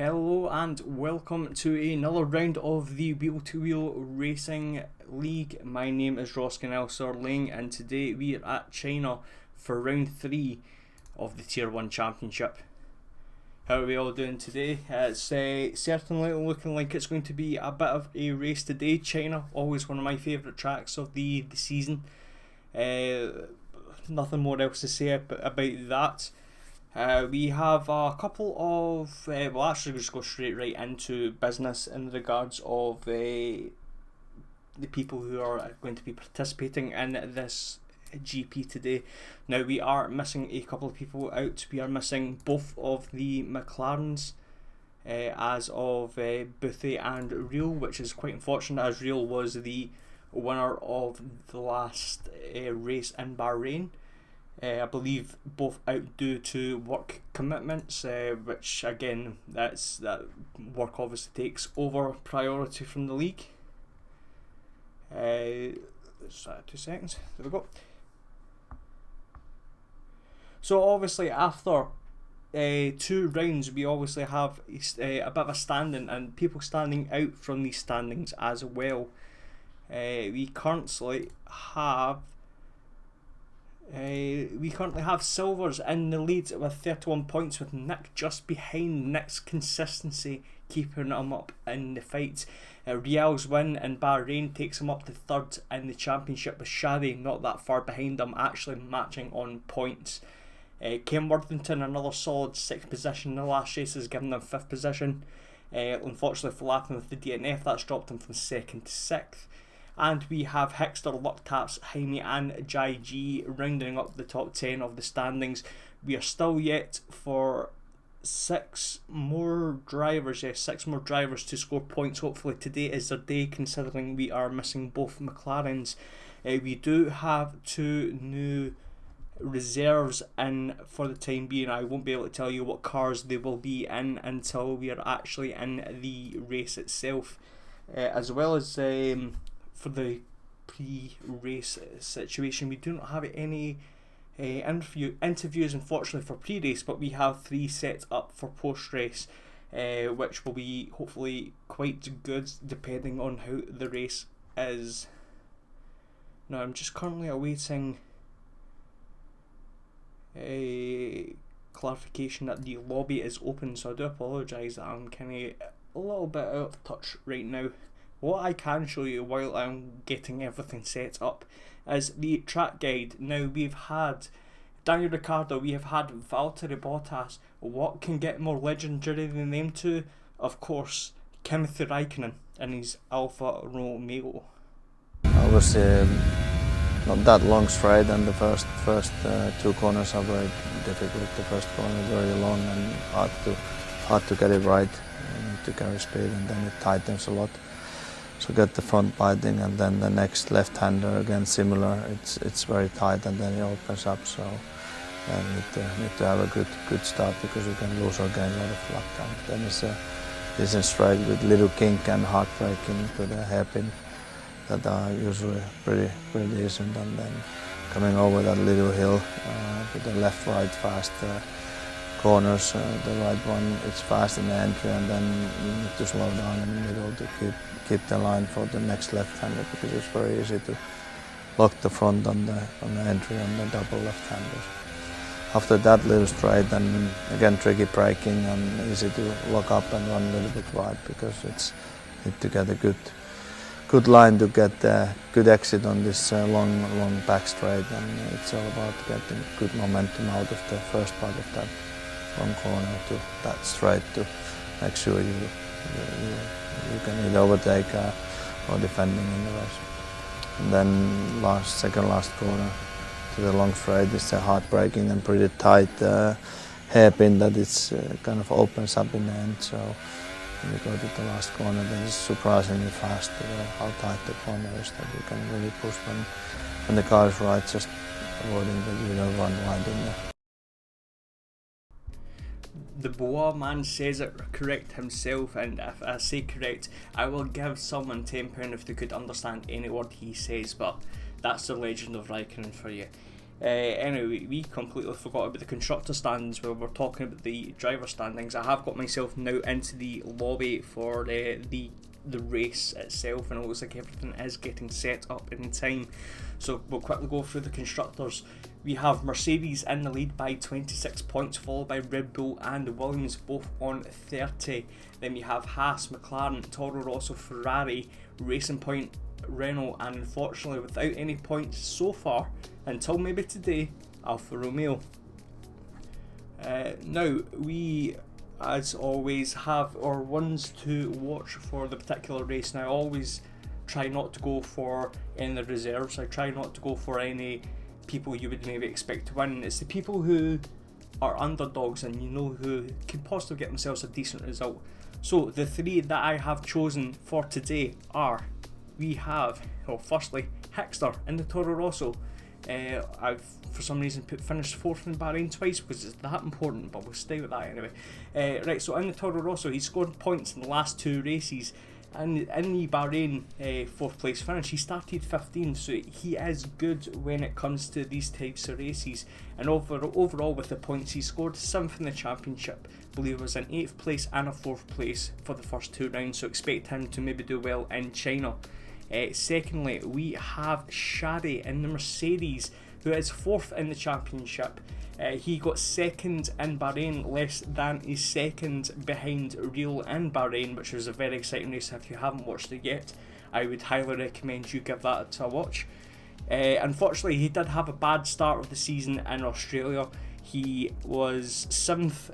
Hello and welcome to another round of the Wheel2Wheel Racing League. My name is SilversRayleigh and today we are at China for round 3 of the Tier 1 Championship. How are we all doing today? It's certainly looking like it's going to be a bit of a race today. China, always one of my favourite tracks of the season. Nothing more else to say about that. We have a couple of, we'll actually just go straight right into business in regards of the people who are going to be participating in this GP today. Now we are missing a couple of people out. We are missing both of the McLarens as of Boothie and Real, which is quite unfortunate as Real was the winner of the last race in Bahrain. I believe both out due to work commitments, which again, that work obviously takes over priority from the league. 2 seconds, there we go. So obviously after 2 rounds we obviously have a bit of a standing and people standing out from these standings as well. We currently have Silvers in the lead with 31 points, with Nick just behind. Nick's consistency keeping him up in the fight. Rial's win in Bahrain takes him up to 3rd in the championship, with Shadi not that far behind him, actually matching on points. Ken Worthington, another solid 6th position in the last race, has given them 5th position. Unfortunately for Lappin with the DNF, that's dropped him from 2nd to 6th. And we have Hexter, Luck Taps, Jaime and Jai G rounding up the top 10 of the standings. We are still yet for 6 more drivers to score points. Hopefully today is their day, considering we are missing both McLarens. We do have 2 new reserves in for the time being. I won't be able to tell you what cars they will be in until we are actually in the race itself, as well as for the pre-race situation. We do not have any interviews unfortunately for pre-race, but we have 3 set up for post-race, which will be hopefully quite good depending on how the race is. Now I'm just currently awaiting a clarification that the lobby is open, so I do apologise that I'm kind of a little bit out of touch right now. What I can show you while I'm getting everything set up is the track guide. Now we've had Daniel Ricciardo, we have had Valtteri Bottas. What can get more legendary than them two? Of course, Kimi Raikkonen and his Alfa Romeo. I was not that long straight, and the first 2 corners are very difficult. The first corner is very long and hard to get it right, to carry speed, and then it tightens a lot. So get the front biting, and then the next left-hander again similar. It's very tight, and then it opens up. So need to have a good start, because you can lose or gain a lot of luck. And then it's a decent straight with little kink and hard braking to the hairpin that are usually pretty decent, and then coming over that little hill with the left-right fast corners. The right one, it's fast in the entry, and then you need to slow down in the middle to keep the line for the next left-hander, because it's very easy to lock the front on the entry on the double left-handers. After that little straight, then again tricky braking and easy to lock up and run a little bit wide, because it's need to get a good line to get a good exit on this long back straight, and it's all about getting good momentum out of the first part of that long corner to that straight, to make sure you can either overtake or defending in the race. And then second last corner to the long straight is hard braking and pretty tight hairpin that it's kind of opens up in the end. So when you go to the last corner, then it's surprisingly fast how tight the corner is, that you can really push when the car is right, just avoiding that you don't run wide in there. The Boa man says it correct himself, and if I say correct, I will give someone £10 if they could understand any word he says, but that's the legend of Raikkonen for you. Anyway, we completely forgot about the constructor standings where we're talking about the driver standings. I have got myself now into the lobby for the race itself, and it looks like everything is getting set up in time. So we'll quickly go through the constructors. We have Mercedes in the lead by 26 points, followed by Red Bull and Williams, both on 30. Then we have Haas, McLaren, Toro Rosso, Ferrari, Racing Point, Renault, and unfortunately without any points so far, until maybe today, Alfa Romeo. Now, we, as always, have our ones to watch for the particular race. Now, I always try not to go for any of the reserves. I try not to go for any people you would maybe expect to win. It's the people who are underdogs and you know who can possibly get themselves a decent result. So the three that I have chosen for today are, we have, well, firstly, Hickster in the Toro Rosso. I've for some reason finished 4th in Bahrain twice because it's that important, but we'll stay with that anyway. Right, so in the Toro Rosso, he scored points in the last 2 races, and in the Bahrain 4th place finish, he started 15th, so he is good when it comes to these types of races. And overall with the points, he scored 7th in the championship, I believe it was an 8th place and a 4th place for the first 2 rounds, so expect him to maybe do well in China. Secondly, we have Shadi in the Mercedes, who is 4th in the championship. He got 2nd in Bahrain, less than a second behind Real in Bahrain, which was a very exciting race. If you haven't watched it yet, I would highly recommend you give that a watch. Unfortunately, he did have a bad start of the season in Australia. He was 7th,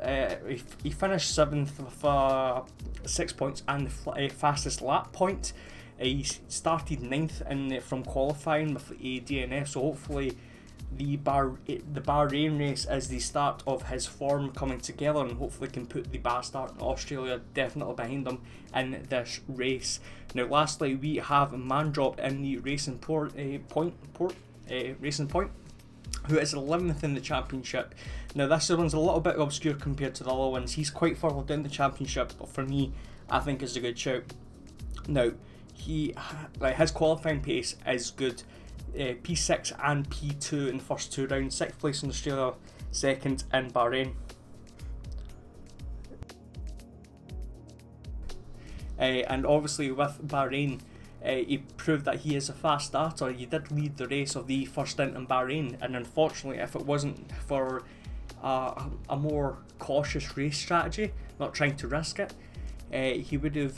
he finished 7th with 6 points and the fastest lap point. He started 9th from qualifying with a DNF, so hopefully the Bahrain race is the start of his form coming together, and hopefully can put the bad start in Australia definitely behind him in this race. Now lastly, we have Mandrop in the Racing Point, who is 11th in the championship. Now this one's a little bit obscure compared to the other ones. He's quite far down the championship, but for me, I think it's a good shout. Now, his qualifying pace is good. P6 and P2 in the first 2 rounds, 6th place in Australia, 2nd in Bahrain. And obviously with Bahrain, he proved that he is a fast starter. He did lead the race of the first stint in Bahrain, and unfortunately, if it wasn't for a more cautious race strategy, not trying to risk it, he would have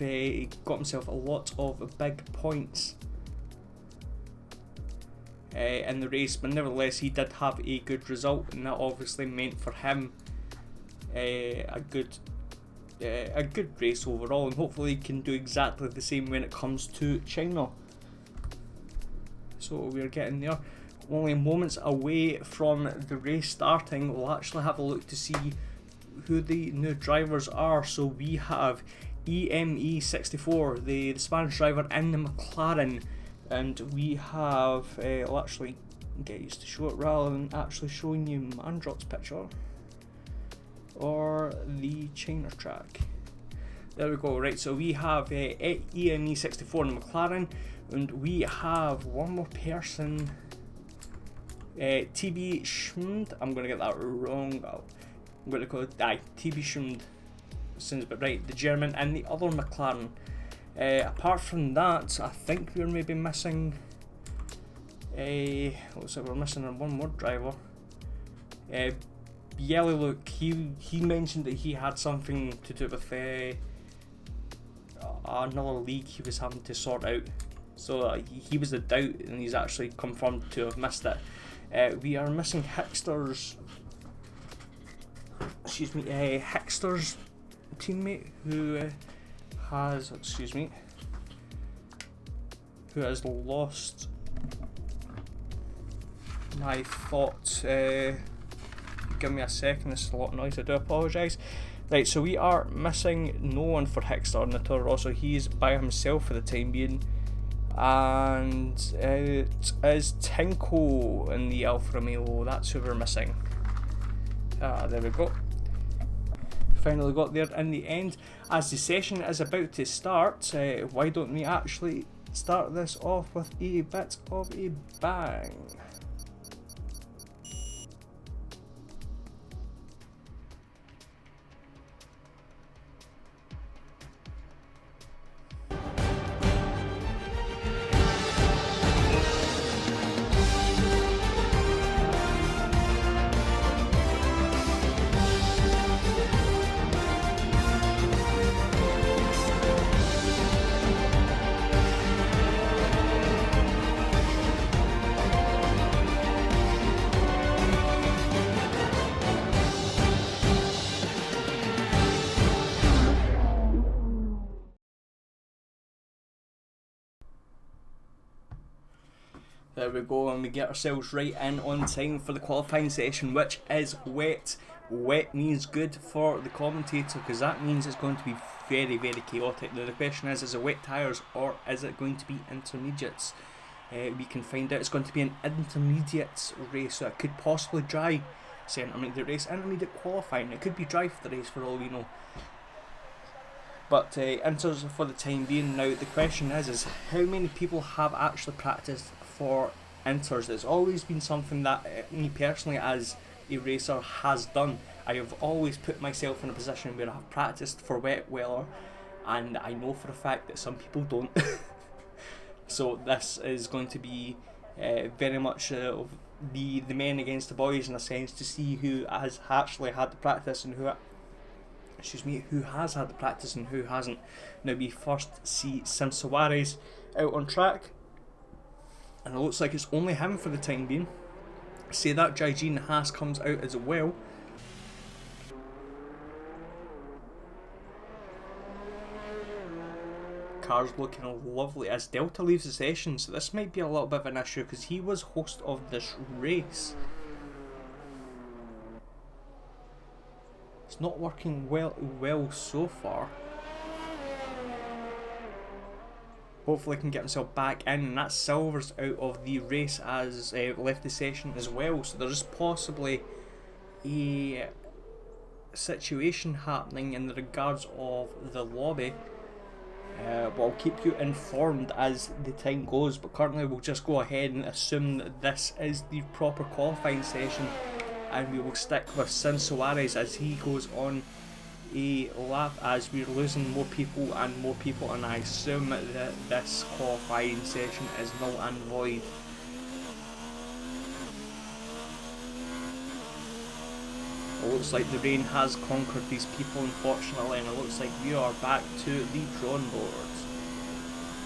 got himself a lot of big points in the race, but nevertheless he did have a good result, and that obviously meant for him a good race overall, and hopefully he can do exactly the same when it comes to China. So we're getting there, only moments away from the race starting. We'll actually have a look to see who the new drivers are. So we have EME64, the Spanish driver in the McLaren, and we have, I'll actually get used to show it rather than actually showing you Mandrop's picture or the China track. There we go. Right, so we have EME64 in the McLaren, and we have one more person, TB Schmid. I'm going to get that wrong. I'm going to call it TB Schmid. Sounds about right. The German and the other McLaren. Apart from that, I think we're maybe missing looks like we're missing one more driver. Yellow Luke, he mentioned that he had something to do with another league he was having to sort out, so he was a doubt, and he's actually confirmed to have missed it. We are missing Hickster's teammate who has lost my thoughts. Give me a second, this is a lot of noise, I do apologise. Right, so we are missing no one for Hickster in the Toro Rosso. He's by himself for the time being, and it is Tinko in the Alfa Romeo. That's who we're missing. There we go. Finally got there in the end. As the session is about to start, why don't we actually start this off with a bit of a bang. There we go, and we get ourselves right in on time for the qualifying session, which is wet. Wet means good for the commentator, because that means it's going to be very, very chaotic. Now the question is it wet tyres or is it going to be intermediates? We can find out. It's going to be an intermediate race, so it could possibly dry. Say intermediate race, intermediate qualifying. It could be dry for the race for all we know. But inters for the time being. Now the question is how many people have actually practiced for inters? It's always been something that me personally as a racer has done. I have always put myself in a position where I have practiced for wet weather, and I know for a fact that some people don't. So this is going to be very much of the men against the boys, in a sense, to see who has actually had the practice and who has had the practice and who hasn't. Now we first see Suarez out on track, and it looks like it's only him for the time being. Say that Jaijin Haas comes out as well. Car's looking lovely as Delta leaves the session, so this might be a little bit of an issue because he was host of this race. It's not working well so far. Hopefully can get himself back in, and that Silver's out of the race as left the session as well, so there's possibly a situation happening in the regards of the lobby. But I'll keep you informed as the time goes, but currently we'll just go ahead and assume that this is the proper qualifying session, and we will stick with Suarez as he goes on a lap, as we're losing more people, and I assume that this qualifying session is null and void. It looks like the rain has conquered these people, unfortunately, and it looks like we are back to the drawing board.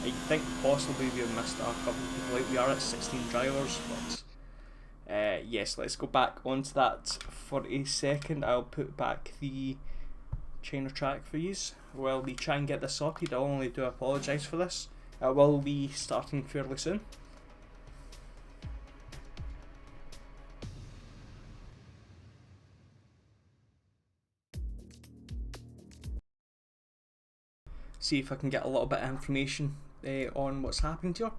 I think possibly we have missed a couple of people out. We are at 16 drivers, but yes, let's go back onto that for a second. I'll put back the China track for you while we try and get this sorted. I only do apologise for this. We'll be starting fairly soon. See if I can get a little bit of information on what's happened here.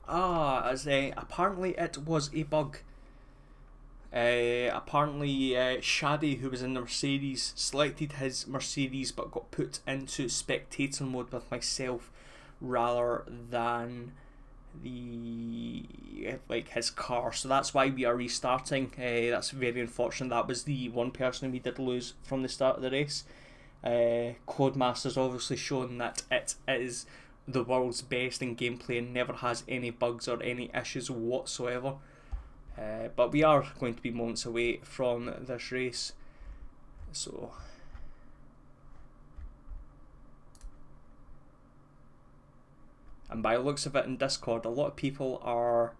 Apparently it was a bug. Apparently Shadi, who was in the Mercedes, selected his Mercedes but got put into spectator mode with myself rather than his car, so that's why we are restarting. That's very unfortunate. That was the one person we did lose from the start of the race. Codemaster's obviously shown that it is the world's best in gameplay and never has any bugs or any issues whatsoever. But we are going to be moments away from this race, so and by the looks of it in Discord, a lot of people are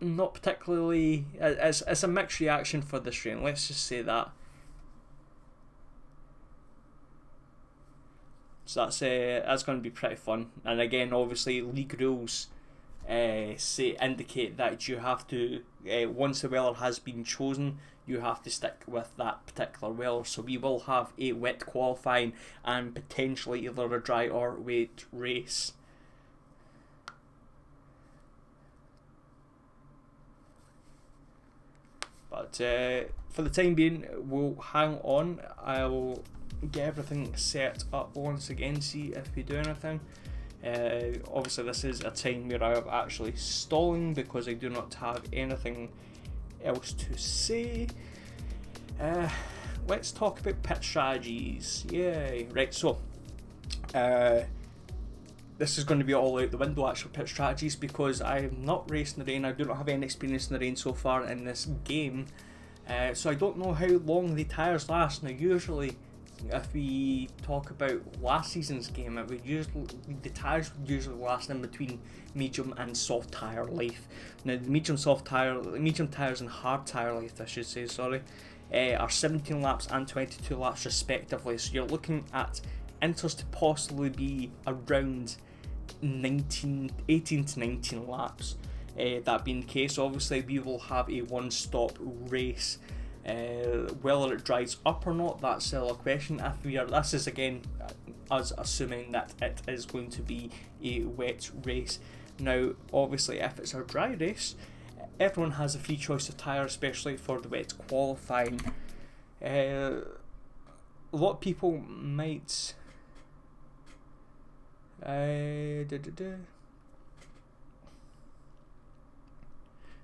not particularly. It's a mixed reaction for this rain, let's just say that. So that's going to be pretty fun. And again, obviously, league rules indicate that you have to, once the weather has been chosen, you have to stick with that particular weather. So we will have a wet qualifying and potentially either a dry or wet race. But for the time being, we'll hang on. I'll get everything set up once again, see if we do anything. Obviously this is a time where I am actually stalling because I do not have anything else to say. Let's talk about pit strategies. Yay! Right, so this is going to be all out the window, actual pit strategies, because I am not racing the rain. I do not have any experience in the rain so far in this game, so I don't know how long the tyres last. Now usually, if we talk about last season's game, the tyres would usually last in between medium and soft tyre life. Now the medium tyres and hard tyre life, I should say, sorry, are 17 laps and 22 laps respectively. So you're looking at enters to possibly be around 18 to 19 laps. That being the case, obviously we will have a one-stop race. Whether it dries up or not, that's still a question. This is again us assuming that it is going to be a wet race. Now, obviously, if it's a dry race, everyone has a free choice of tyre, especially for the wet qualifying. A lot of people might.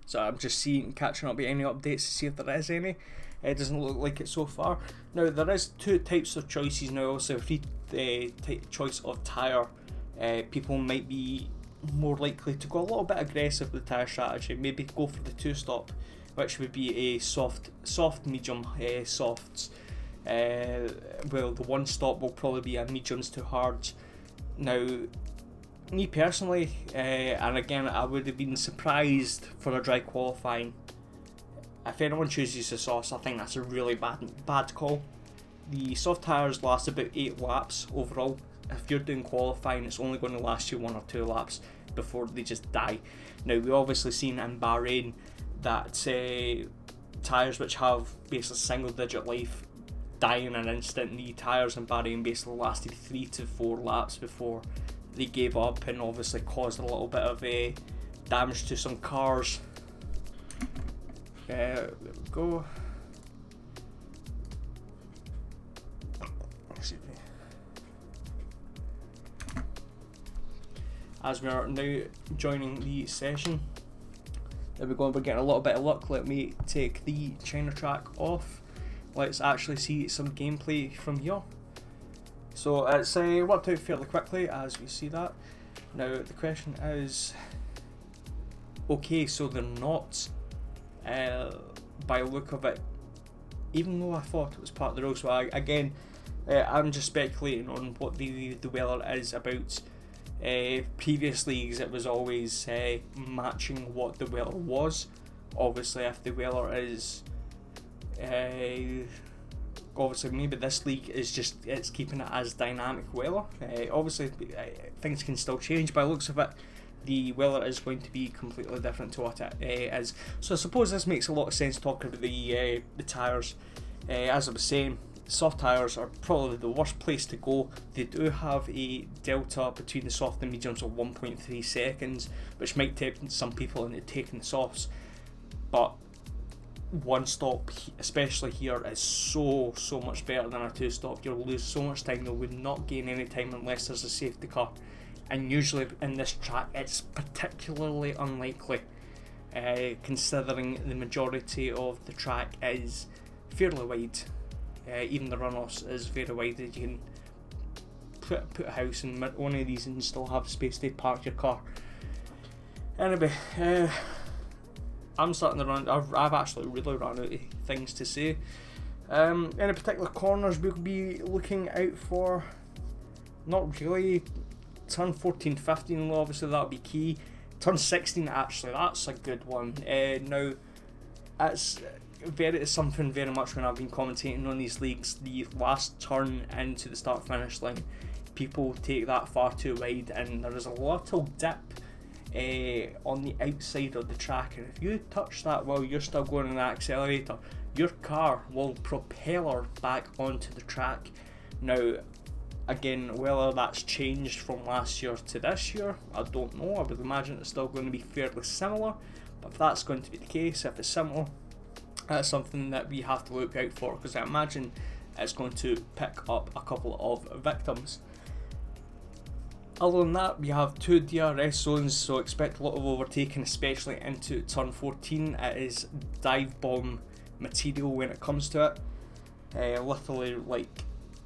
So I'm just catching up with any updates to see if there is any. It doesn't look like it so far. Now, there is two types of choices now. Also, free choice of tyre. People might be more likely to go a little bit aggressive with the tyre strategy. Maybe go for the two-stop, which would be a soft, medium, softs. Well, the one-stop will probably be a mediums to hards. Now, me personally, and again, I would have been surprised for a dry qualifying. If anyone chooses the softs, I think that's a really bad call. The soft tyres last about 8 laps overall. If you're doing qualifying, it's only going to last you 1 or 2 laps before they just die. Now, we've obviously seen in Bahrain that tyres which have basically single-digit life die in an instant. The tyres in Bahrain basically lasted 3 to 4 laps before they gave up, and obviously caused a little bit of damage to some cars. There we go. As we are now joining the session, there we go, we're getting a little bit of luck. Let me take the China track off. Let's actually see some gameplay from here. So it's worked out fairly quickly, as we see that. Now the question is, okay, so they're not, by the look of it, even though I thought it was part of the rule. So I'm just speculating on what the weather is about. Previous leagues, it was always matching what the weather was. Obviously, if the weather is obviously maybe this league is it's keeping it as dynamic weather. Obviously things can still change. By the looks of it, the weather is going to be completely different to what it is. So I suppose this makes a lot of sense talking about the tyres. As I was saying, soft tyres are probably the worst place to go. They do have a delta between the soft and mediums of 1.3 seconds, which might tempt some people into taking the softs, but one stop, especially here, is so much better than a two stop. You'll lose so much time, you would not gain any time unless there's a safety car, and usually in this track it's particularly unlikely, considering the majority of the track is fairly wide. Even the runoffs is very wide. You can put a house in one of these and still have space to park your car. Anyway, I'm starting to run. I've actually really run out of things to say. Any particular corners we'll be looking out for? Not really. Turn 14, 15, obviously that'll be key. Turn 16, actually, that's a good one. Now, it's something very much when I've been commentating on these leagues. The last turn into the start-finish line, people take that far too wide, and there is a little dip on the outside of the track, and if you touch that while you're still going on the accelerator, your car will propeller back onto the track. Now, again, whether that's changed from last year to this year, I don't know. I would imagine it's still going to be fairly similar, but if that's going to be the case, if it's similar, that's something that we have to look out for, because I imagine it's going to pick up a couple of victims. Other than that, we have 2 DRS zones, so expect a lot of overtaking, especially into turn 14. It is dive bomb material when it comes to it. Literally like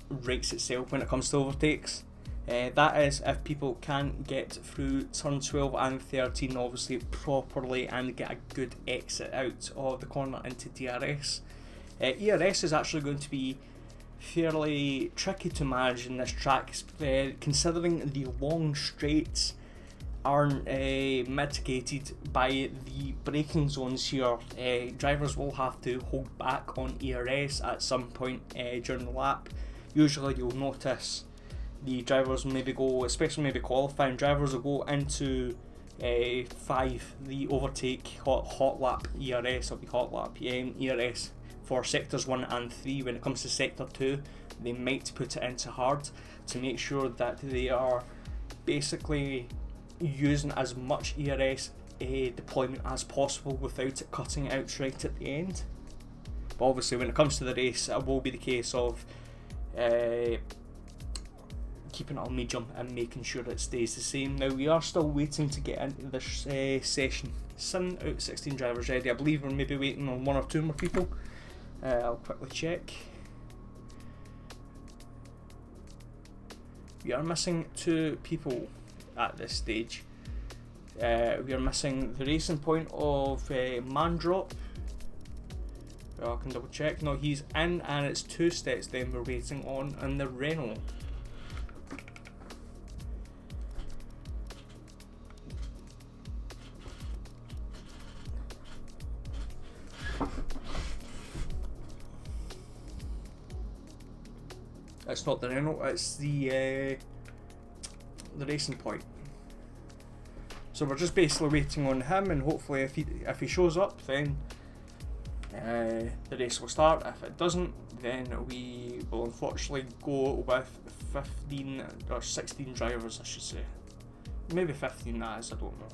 rates itself when it comes to overtakes. That is if people can get through turn 12 and 13 obviously properly and get a good exit out of the corner into DRS. ERS is actually going to be fairly tricky to manage in this track, considering the long straights aren't mitigated by the braking zones here. Drivers will have to hold back on ERS at some point during the lap. Usually you'll notice the drivers maybe go, especially maybe qualifying drivers, will go into 5, the overtake hot lap ERS, or the hot lap ERS for sectors 1 and 3. When it comes to sector 2, they might put it into hard to make sure that they are basically using as much ERS deployment as possible without it cutting it out right at the end. But obviously when it comes to the race, it will be the case of keeping it on medium and making sure it stays the same. Now we are still waiting to get into this session. 7 out of 16 drivers ready. I believe we're maybe waiting on 1 or 2 more people. I'll quickly check. We are missing 2 people at this stage. We are missing the racing point of Mandrop. I can double check. No, he's in, and it's 2 sets then we're waiting on, and the Renault. It's not the Renault, it's the racing point. So we're just basically waiting on him, and hopefully if he shows up, then the race will start. If it doesn't, then we will unfortunately go with 15 or 16 drivers, I should say. Maybe 15 that is, I don't know.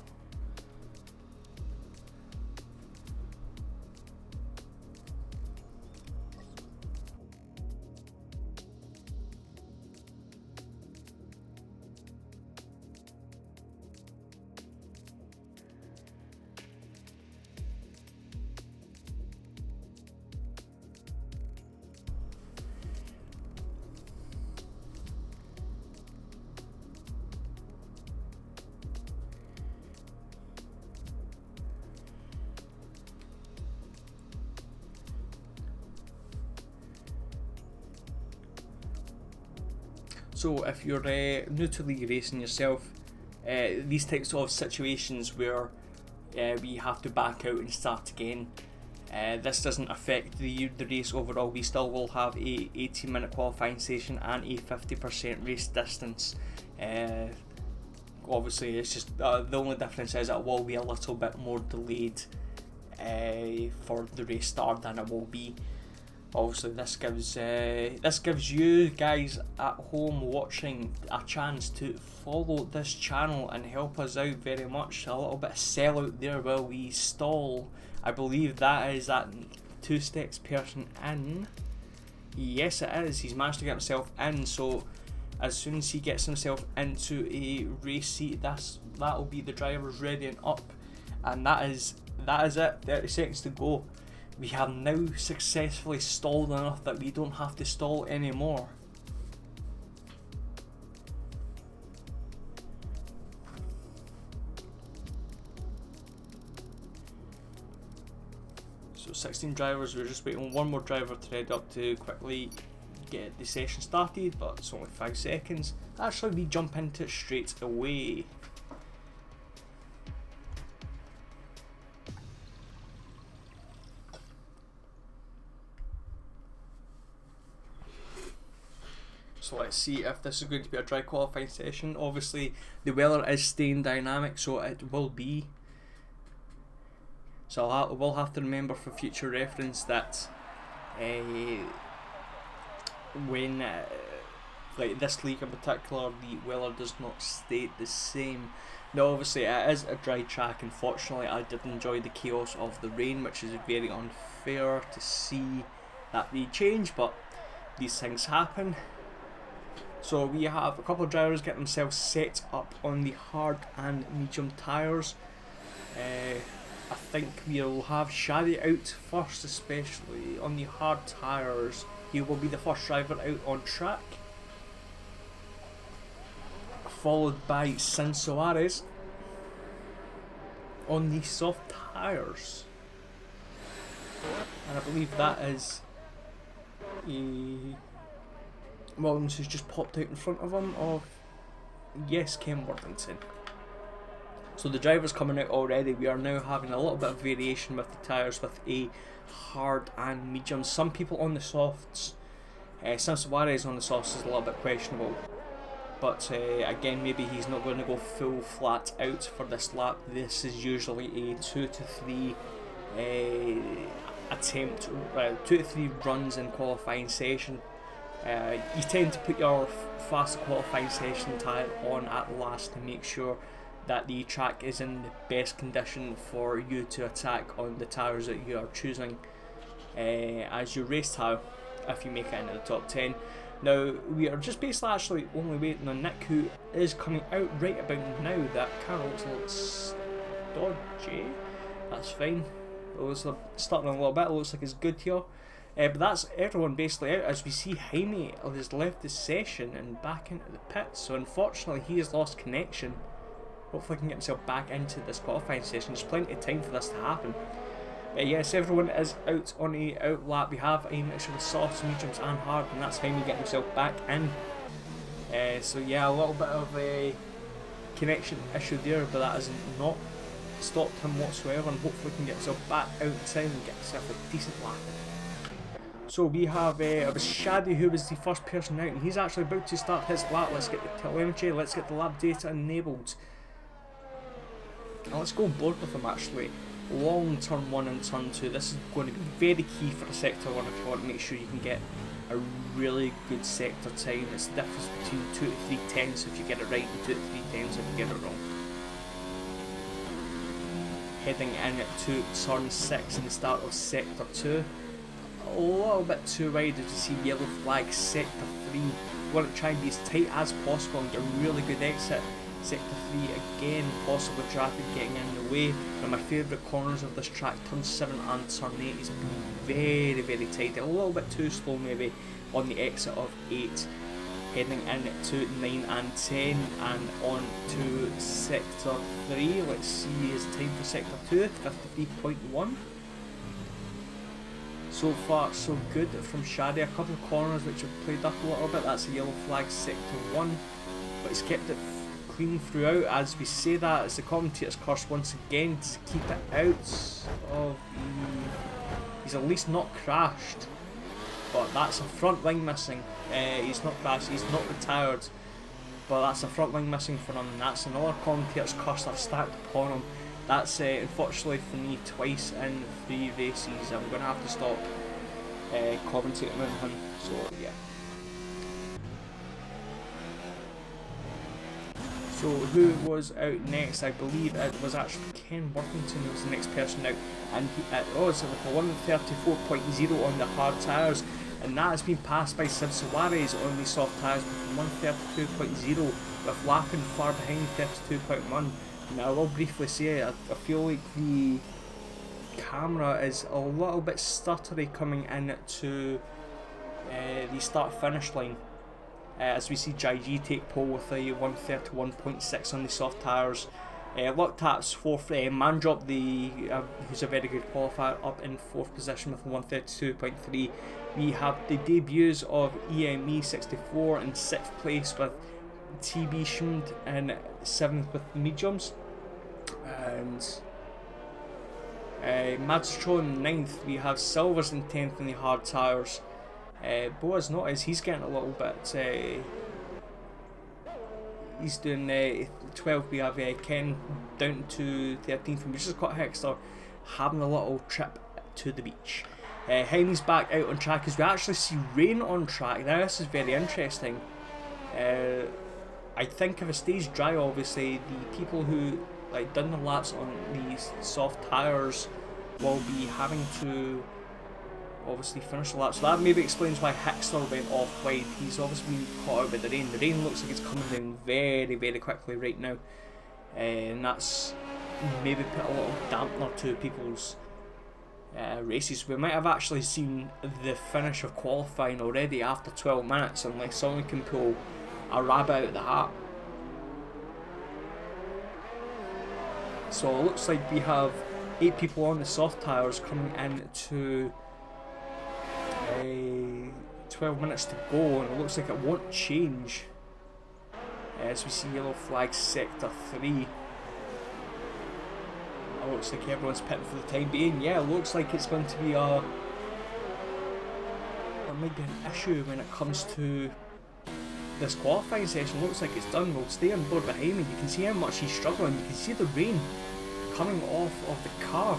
So if you're new to league racing yourself, these types of situations where we have to back out and start again, this doesn't affect the race overall. We still will have a 18-minute qualifying session and a 50% race distance. Obviously it's just the only difference is it will be a little bit more delayed for the race start than it will be. Obviously this gives you guys at home watching a chance to follow this channel and help us out very much. A little bit of sellout there while we stall. I believe that is that 2 steps person in. Yes it is, he's managed to get himself in, so as soon as he gets himself into a race seat, that'll be the drivers ready and up, and that is it. 30 seconds to go. We have now successfully stalled enough that we don't have to stall anymore. So 16 drivers, we're just waiting on 1 more driver to head up to quickly get the session started, but it's only 5 seconds. Actually, we jump into it straight away. So let's see if this is going to be a dry qualifying session. Obviously the weather is staying dynamic, so it will be. So we'll have to remember for future reference that when like this league in particular, the weather does not stay the same. Now obviously it is a dry track. Unfortunately I did enjoy the chaos of the rain, which is very unfair to see that be changed, but these things happen. So we have a couple of drivers getting themselves set up on the hard and medium tyres. I think we'll have Shadi out first, especially on the hard tyres. He will be the first driver out on track, followed by Suarez on the soft tyres. And I believe that is Williams has just popped out in front of him of, yes, Ken Worthington. So the drivers coming out already. We are now having a little bit of variation with the tyres with a hard and medium. Some people on the softs, Suarez on the softs is a little bit questionable. but again, maybe he's not going to go full flat out for this lap. This is usually a 2 to 3 attempt, 2 to 3 runs in qualifying session. You tend to put your fast qualifying session tyre on at last to make sure that the track is in the best condition for you to attack on the tyres that you are choosing as your race tyre if you make it into the top 10. Now we are just basically actually only waiting on Nick, who is coming out right about now. That car looks dodgy. That's fine. It was starting a little bit. It looks like it's good here. But that's everyone basically out, as we see Jaime has left the session and back into the pits. So unfortunately he has lost connection. Hopefully he can get himself back into this qualifying session. There's plenty of time for this to happen. Yes, everyone is out on a out lap. We have a mixture of softs, mediums and hard, and that's Jaime getting himself back in. So yeah, a little bit of a connection issue there, but that has not stopped him whatsoever, and hopefully he can get himself back out in time and get himself a decent lap. So we have it was Shadi who was the first person out, and he's actually about to start his lap. Let's get the telemetry, let's get the lap data enabled. Now let's go on board with him actually. Long turn 1 and turn 2. This is going to be very key for the sector 1 if you want to make sure you can get a really good sector time. It's the difference between 2 to 3 tenths if you get it right and 2 to 3 tenths if you get it wrong. Heading in to turn 6 in the start of sector 2. A little bit too wide as you see yellow flag. Sector 3. You want to try and be as tight as possible and get a really good exit. Sector 3 again, possible traffic getting in the way. One of my favourite corners of this track, turn 7 and turn 8 is very, very tight. A little bit too slow maybe on the exit of 8. Heading in to 9 and 10 and on to sector 3. Let's see his time for sector 2, 53.1. So far so good from Shadi. A couple of corners which have played up a little bit. That's a yellow flag sector 1, but he's kept it clean throughout. As we say that, it's the commentator's curse once again to keep it out of the... He's at least not crashed, but that's a front wing missing. He's not crashed, he's not retired, but that's a front wing missing for him, and that's another commentator's curse I've stacked upon him. That's unfortunately for me twice in 3 races. I'm going to have to stop commentating on him, so yeah. So who was out next? I believe it was actually Ken Worthington who was the next person out, and it was with a 134.0 on the hard tyres, and that has been passed by SilversRayleigh on the soft tyres with 132.0, with lapping far behind 32.1. Now I will briefly say I feel like the camera is a little bit stuttery coming into the start finish line. As we see JG take pole with a 131.6 on the soft tyres. Locktap's 4th, Mandrop, who's a very good qualifier, up in 4th position with 132.3. We have the debuts of EME 64 in 6th place with TB Schmid in 7th with the mediums. And Madstro in 9th. We have Silvers in 10th in the hard tyres. Boaz noticed he's getting a little bit. He's doing 12th. We have Ken down to 13th, which is quite Hexter having a little trip to the beach. Jaime's back out on track as we actually see rain on track. Now this is very interesting. I think if it stays dry, obviously the people who done the laps on these soft tyres will be having to obviously finish the lap. So that maybe explains why Hexter went off wide. He's obviously been caught out by the rain. The rain looks like it's coming down very, very quickly right now, and that's maybe put a little dampener to people's races. We might have actually seen the finish of qualifying already after 12 minutes unless someone can pull a rabbit out of the hat. So it looks like we have 8 people on the soft tyres coming in to 12 minutes to go, and it looks like it won't change as we see yellow flag sector 3. It looks like everyone's pitting for the time being. Yeah, it looks like it's going to be there might be an issue when it comes to this qualifying session looks like it's done. We'll stay on board behind me. You can see how much he's struggling. You can see the rain coming off of the car.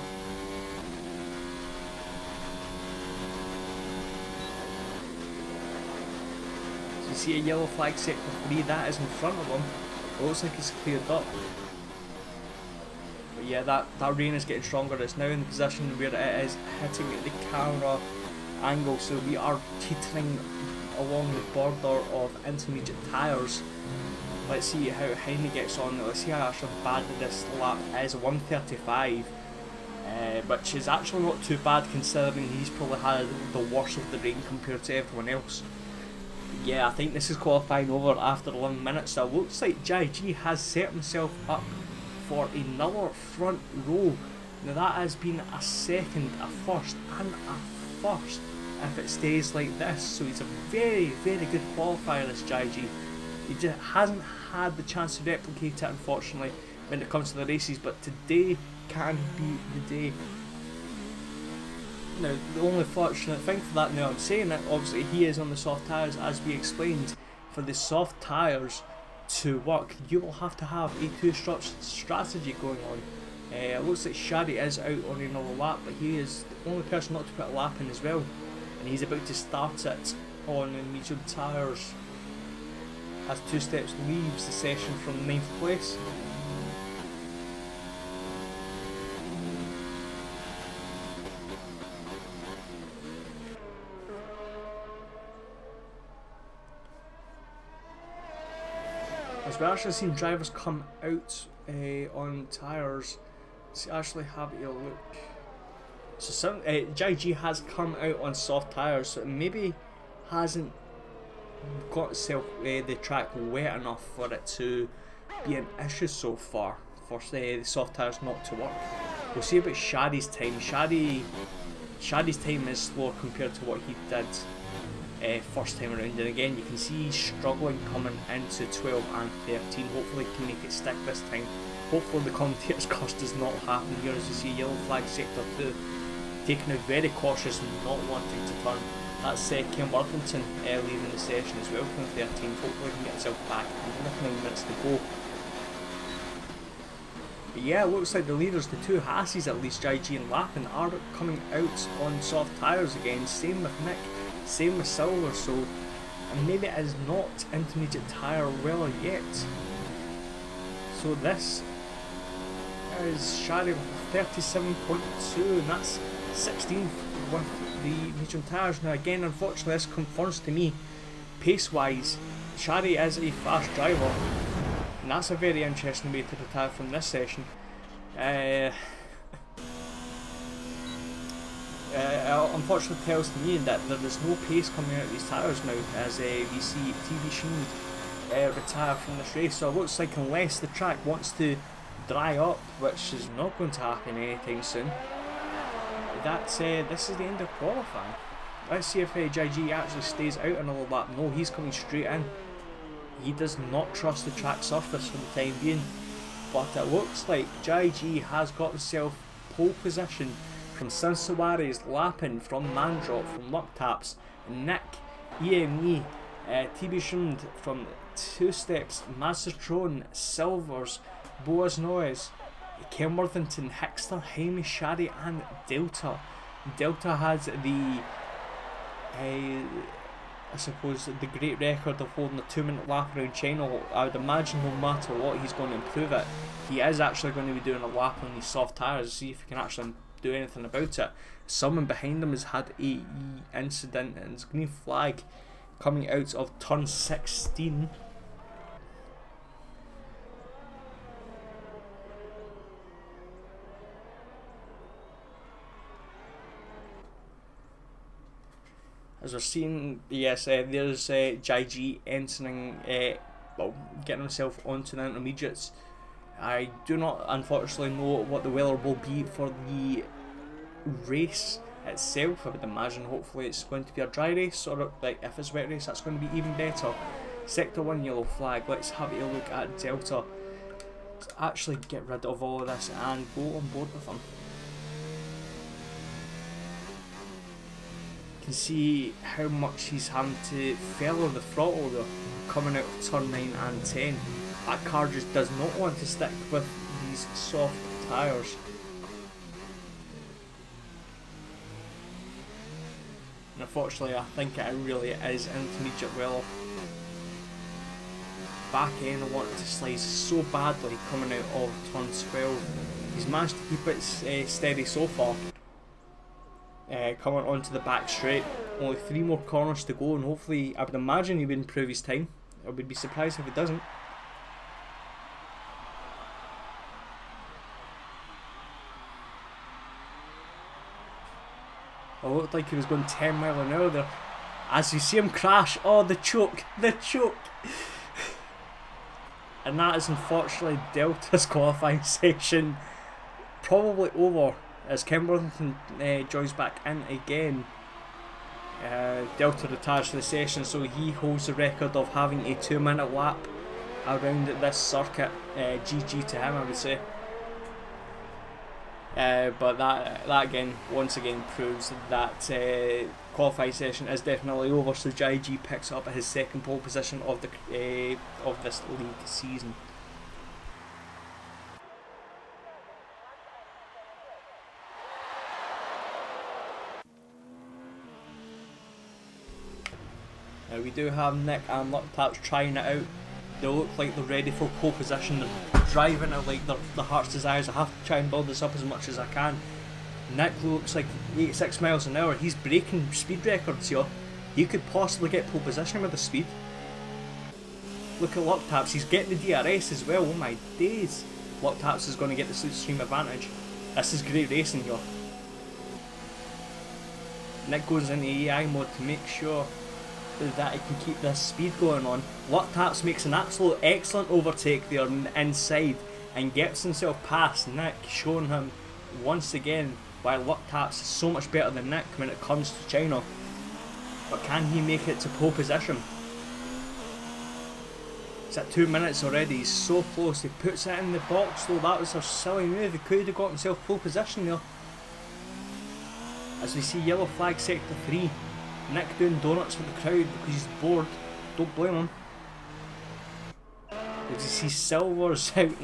So you see a yellow flag sector 3, that is in front of him. It looks like it's cleared up. But yeah, that rain is getting stronger. It's now in the position where it is hitting the camera angle, so we are teetering along the border of intermediate tyres. Let's see how Jaime gets on. Let's see how actually bad this lap is. 135, which is actually not too bad considering he's probably had the worst of the rain compared to everyone else. Yeah, I think this is qualifying over after 11 minutes. So it looks like JG has set himself up for another front row. Now that has been a second, a first and a first if it stays like this. So he's a very, very good qualifier, this JG. He just hasn't had the chance to replicate it, unfortunately, when it comes to the races, but today can be the day. Now, the only fortunate thing for that, now I'm saying that, obviously he is on the soft tyres, as we explained. For the soft tyres to work, you will have to have a two-stroke strategy going on. It looks like Shadi is out on another lap, but he is the only person not to put a lap in as well. And he's about to start it on the medium tyres, as Two Steps leaves the session from 9th place. As we're actually seeing drivers come out on tyres, let's actually have a look. So JG has come out on soft tyres, so it maybe hasn't got itself the track wet enough for it to be an issue so far for the soft tyres not to work. We'll see about Shadi's time. Shadi's time is slower compared to what he did first time around, and again you can see he's struggling coming into 12 and 13. Hopefully he can make it stick this time. Hopefully the commentator's curse does not happen here, as you see yellow flag sector 2 taking it very cautious and not wanting to turn. That's Ken Worthington leaving the session as well from 13. Hopefully he can get himself back with 9 minutes to go. But yeah, it looks like the leaders, the two Hasses at least, JG and Lappin, are coming out on soft tyres again. Same with Nick, same with Silver, so and maybe it is not intermediate tyre weather yet. So this is Shadi with 37.2, and that's 16th with the medium tyres. Now again, unfortunately this confirms to me, pace wise, Shadi is a fast driver, and that's a very interesting way to retire from this session. Unfortunately tells me that there is no pace coming out of these tyres now, as we see TV Sheen retire from this race. So it looks like unless the track wants to dry up, which is not going to happen anytime soon, this is the end of qualifying. Let's see if JG actually stays out another lap. No, he's coming straight in. He does not trust the track surface for the time being, but it looks like JG has got himself pole position from Sansuarez, Lappin, from Mandrop, from Luck Taps, Nick, EME, TB Shund from Two Steps, Mastertrone, Silvers, Boas Noise, Ken Worthington, Hickster, Jaime, Shadi and Delta. Delta has the I suppose the great record of holding a 2-minute lap around China. I would imagine no matter what he's going to improve it. He is actually going to be doing a lap on these soft tyres, see if he can actually do anything about it. Someone behind him has had a incident, and it's green flag coming out of turn 16. As we're seeing, yes, there's JG entering, getting himself onto the intermediates. I do not unfortunately know what the weather will be for the race itself. I would imagine hopefully it's going to be a dry race, or like if it's a wet race that's going to be even better. Sector 1 yellow flag. Let's have a look at Delta. Let's actually get rid of all of this and go on board with them. You can see how much he's having to feather the throttle though. coming out of turn 9 and 10. That car just does not want to stick with these soft tyres. And unfortunately, I think it really is intermediate well. Back end wanted to slice so badly coming out of turn 12. He's managed to keep it steady so far. Coming onto the back straight. Only 3 more corners to go, and hopefully, I would imagine he would improve his time. I would be surprised if he doesn't. It looked like he was going 10 miles an hour there. As you see him crash, oh, the choke, the choke. And that is unfortunately Delta's qualifying session probably over as Ken Worthington joins back in again. Delta retires for the session, so he holds the record of having a 2-minute lap around this circuit. GG to him, I would say. But that again, once again, proves that qualifying session is definitely over. So JG picks up his second pole position of this league season. Now we do have Nick and Luptaps trying it out. They look like they're ready for pole position. They're driving it like their heart's desires. I have to try and build this up as much as I can. Nick looks like 86 miles an hour. He's breaking speed records here. He could possibly get pole position with the speed. Look at Luptaps. He's getting the DRS as well. Oh my days. Luptaps is going to get the slipstream advantage. This is great racing here. Nick goes into AI mode to make sure that he can keep this speed going on. Luptaps makes an absolute excellent overtake there on the inside and gets himself past Nick, showing him once again why Luptaps is so much better than Nick when it comes to China. But can he make it to pole position? He's at 2 minutes already. He's so close. He puts it in the box though. That was a silly move. He could have got himself pole position there. As we see yellow flag sector 3. Nick doing donuts for the crowd because he's bored. Don't blame him. As you see Silvers out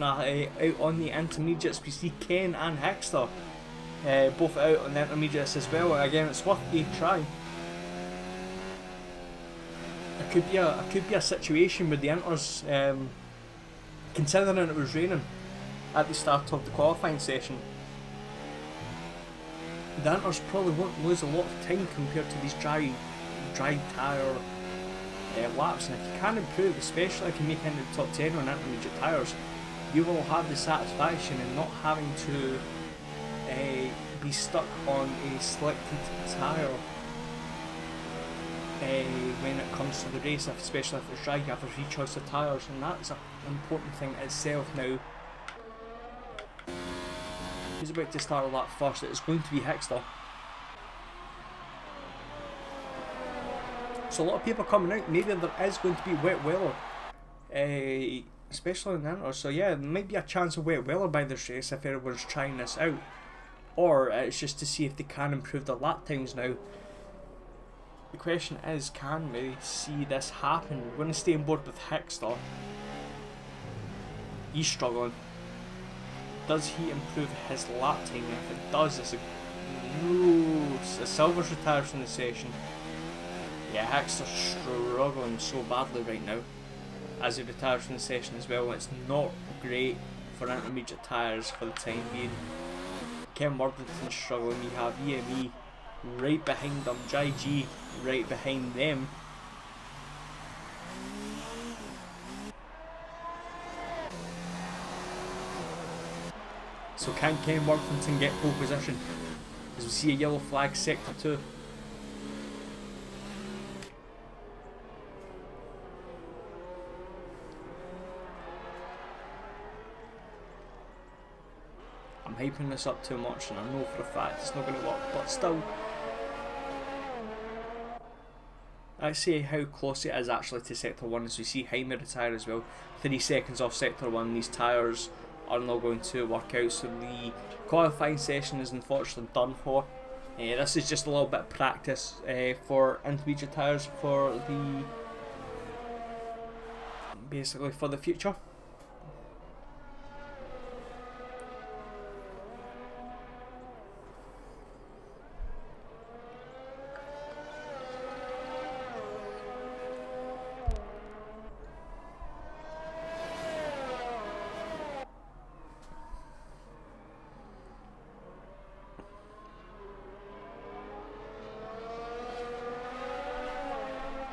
on the intermediates, we see Ken and Hexter both out on the intermediates as well. Again, it's worth a try. It could be a situation with the Inters, considering it was raining at the start of the qualifying session. The Inters probably won't lose a lot of time compared to these dry tyre laps, and if you can improve, especially if you make it into the top 10 on intermediate tyres, you will have the satisfaction in not having to be stuck on a selected tyre when it comes to the race, especially if it's dry. You have a free choice of tyres, and that's an important thing itself now. Who's about to start a lap first? It's going to be Hexter. So a lot of people coming out. Maybe there is going to be wet weather, especially in the Inter. So yeah, there might be a chance of wet weather by this race if everyone's trying this out. Or it's just to see if they can improve their lap times now. The question is, can we see this happen? We're going to stay on board with Hexter. He's struggling. Does he improve his lap time? If it does, it's a Silvers retires from the session. Yeah, Hexter's struggling so badly right now as he retires from the session as well. It's not great for intermediate tyres for the time being. Ken Worthington's struggling. You have EME right behind them, JG right behind them. So can Ken Worthington get pole position? As we see a yellow flag sector 2. I'm hyping this up too much and I know for a fact it's not going to work, but still. Let's see how close it is actually to sector 1 as we see Jaime retire as well. 3 seconds off sector 1, these tyres are not going to work out, so the qualifying session is unfortunately done for. This is just a little bit of practice for intermediate tyres for the basically for the future.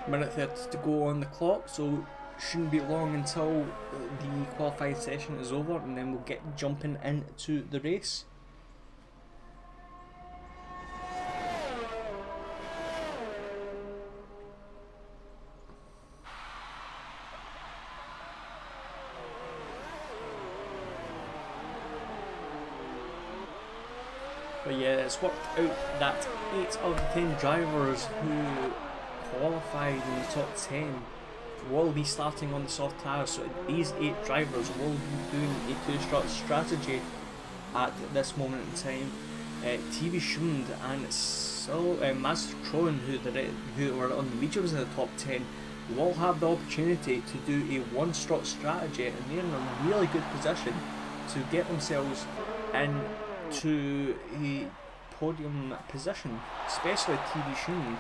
Minute 30 to go on the clock, so shouldn't be long until the qualifying session is over, and then we'll get jumping into the race. But yeah, it's worked out that 8 of the 10 drivers who qualified in the top 10 will be starting on the soft tyres, so these 8 drivers will be doing a 2-strut strategy at this moment in time. TV Schund and Master Tron, who were on the regions in the top 10, will have the opportunity to do a 1-strut strategy, and they're in a really good position to get themselves into a podium position, especially TV Schund.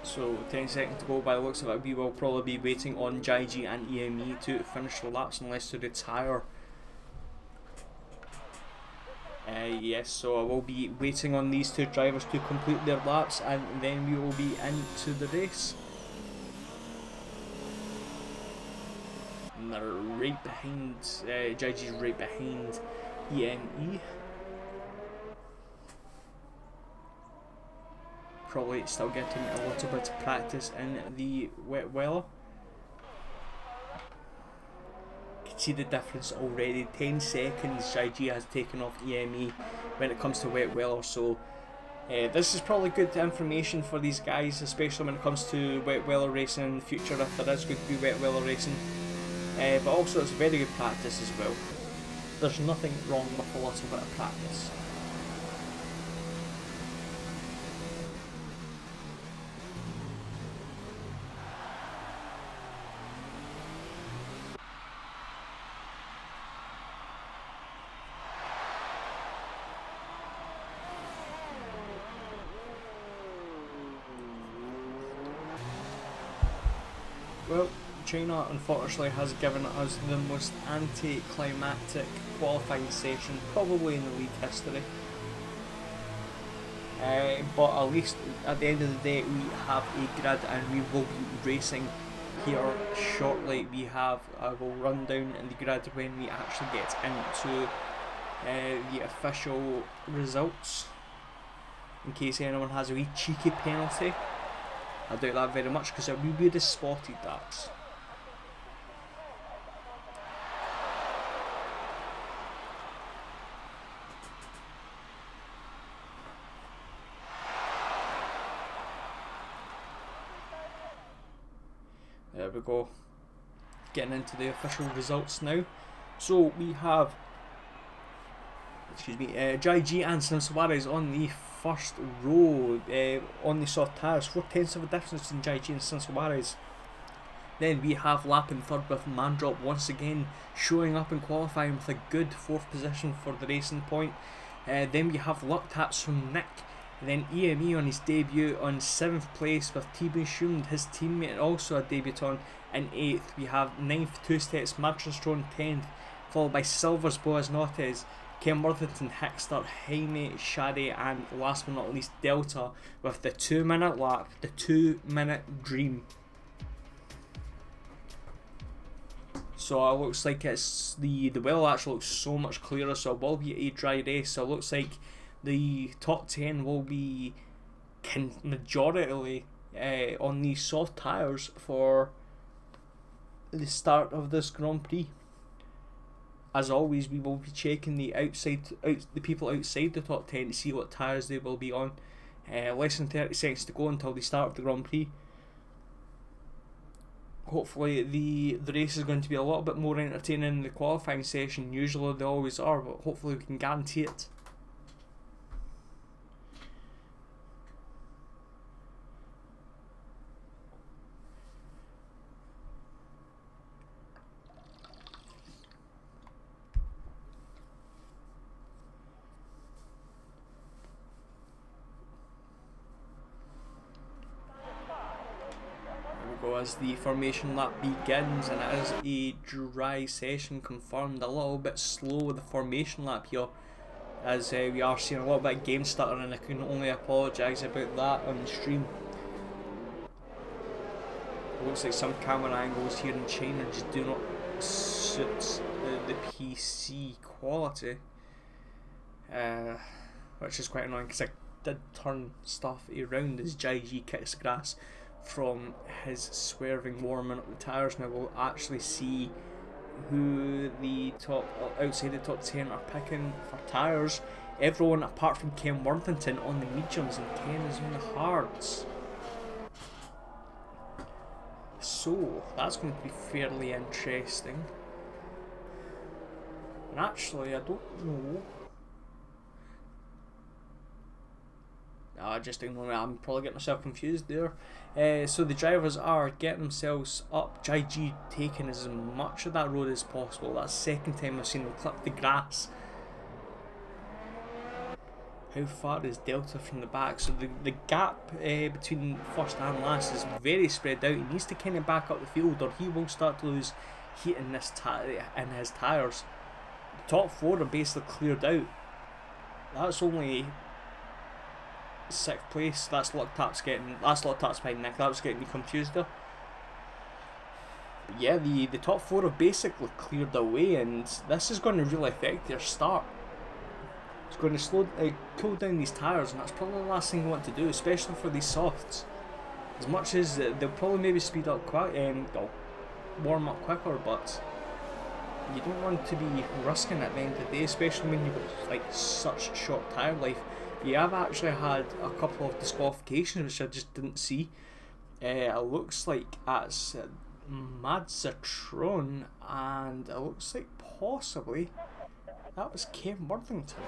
So 10 seconds to go by the looks of it. We will probably be waiting on JG and EME to finish the laps unless to retire. Yes, so I will be waiting on these 2 drivers to complete their laps, and then we will be into the race. And they're right behind, JG's right behind EME. Probably still getting a little bit of practice in the wet weather. You can see the difference already. 10 seconds JG has taken off EME when it comes to wet weather, so this is probably good information for these guys, especially when it comes to wet weather racing in the future, if there is going to be wet weather racing. But also it's very good practice as well. There's nothing wrong with a little bit of practice. Well, China unfortunately has given us the most anticlimactic qualifying session probably in the league history. But at least at the end of the day we have a grid and we will be racing here shortly. I will run down in the grid when we actually get into the official results, in case anyone has a wee cheeky penalty. I doubt that very much because we would have spotted that. There we go. Getting into the official results now. So we have, JG and Sam Suarez on the first row on the soft tyres, 4/10 of a difference in JG and Sam Suarez. Then we have lapping third with Mandrop once again showing up and qualifying with a good 4th position for the racing point. Then we have luck taps from Nick. And then EME on his debut on 7th place with TV Schund, his teammate, also a debutant, in 8th. We have 9th Two Steps Matrostron 10th, followed by Silvers Boas Notes, Ken Worthington, Hickster, Jaime, Shaddy, and last but not least Delta with the 2-minute lap, the 2-minute dream. So it looks like it's the weather actually looks so much clearer, so it will be a dry race. So it looks like the top 10 will be majority on these soft tyres for the start of this Grand Prix. As always, we will be checking the people outside the top 10 to see what tyres they will be on. Less than 30 seconds to go until the start of the Grand Prix. Hopefully the race is going to be a little bit more entertaining in the qualifying session. Usually they always are, but hopefully we can guarantee it. As the formation lap begins, and it is a dry session confirmed. A little bit slow with the formation lap here, as we are seeing a little bit of game stuttering, and I can only apologise about that on the stream. It looks like some camera angles here in China just do not suit the PC quality, which is quite annoying because I did turn stuff around as Jai-G kicks the grass from his swerving, warming up the tyres. Now we'll actually see who the top, outside the top 10 are picking for tyres. Everyone apart from Ken Worthington on the mediums, and Ken is on the hards. So that's going to be fairly interesting. And actually, I don't know. Just ignore me, I'm probably getting myself confused there. So the drivers are getting themselves up. Jai-G taking as much of that road as possible. That's the second time I've seen him clip the grass. How far is Delta from the back? So the gap between first and last is very spread out. He needs to kind of back up the field, or he will start to lose heat in his tyres. The top four are basically cleared out. That's only 6th place. That's Locktart's behind Nick. That was getting me confused there. But yeah, the top four have basically cleared away, and this is going to really affect their start. It's going to cool down these tyres, and that's probably the last thing you want to do, especially for these softs. As much as they'll probably maybe speed up warm up quicker, but you don't want to be risking at the end of the day, especially when you've got like such short tyre life. You have actually had a couple of disqualifications which I just didn't see. It looks like that's Madzatron, and it looks like possibly that was Ken Worthington.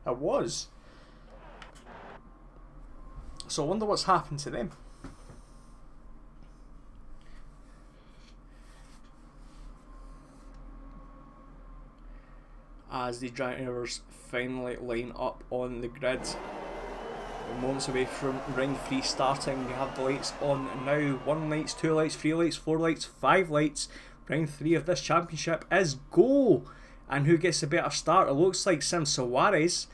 It was. So I wonder what's happened to them. As the drivers finally line up on the grid. We're moments away from ring 3 starting. We have the lights on now. 1 lights, 2 lights, 3 lights, 4 lights, 5 lights. Ring 3 of this championship is go! And who gets a better start? It looks like Sim Suarez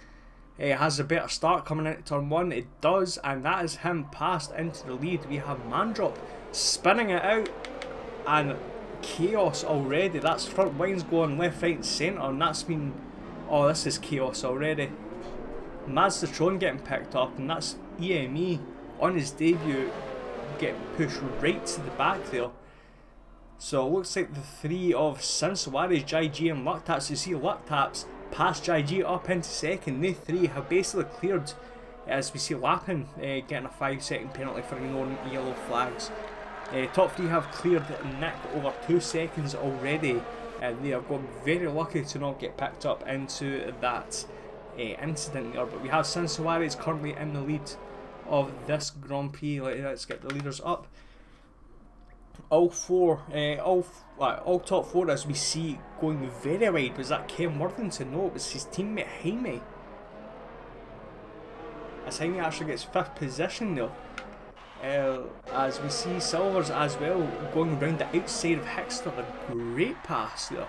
has a better start coming into turn 1. It does, and that is him passed into the lead. We have Mandrop spinning it out, and chaos already. That's front lines going left, right and centre, and that's been... oh, this is chaos already. Madzatron getting picked up, and that's EME on his debut getting pushed right to the back there. So it looks like the three of Sim Suarez, Jai-G and Lucktaps. You see Lucktaps pass Jai-G up into second. They three have basically cleared, as we see Lappin getting a 5-second penalty for ignoring yellow flags. Top 3 have cleared Nick over 2 seconds already, and they have got very lucky to not get picked up into that incident there. But we have Sim Suarez currently in the lead of this Grand Prix. Let's get the leaders up. All top 4, as we see, going very wide. Was that Ken Worthington? No, it was his teammate Jaime. As Jaime actually gets 5th position though. As we see Silvers as well going around the outside of Hickster. A great pass there.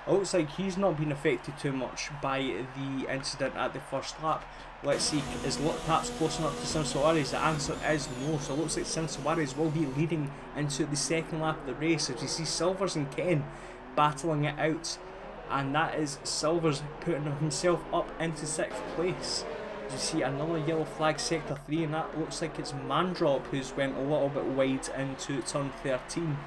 It looks like he's not been affected too much by the incident at the first lap. Let's see, is Lucktaps close enough to Sim Suarez? The answer is no, so it looks like Sim Suarez will be leading into the second lap of the race, as we see Silvers and Ken battling it out, and that is Silvers putting himself up into 6th place. As you see another yellow flag, sector 3, and that looks like it's Mandrop who's went a little bit wide into turn 13.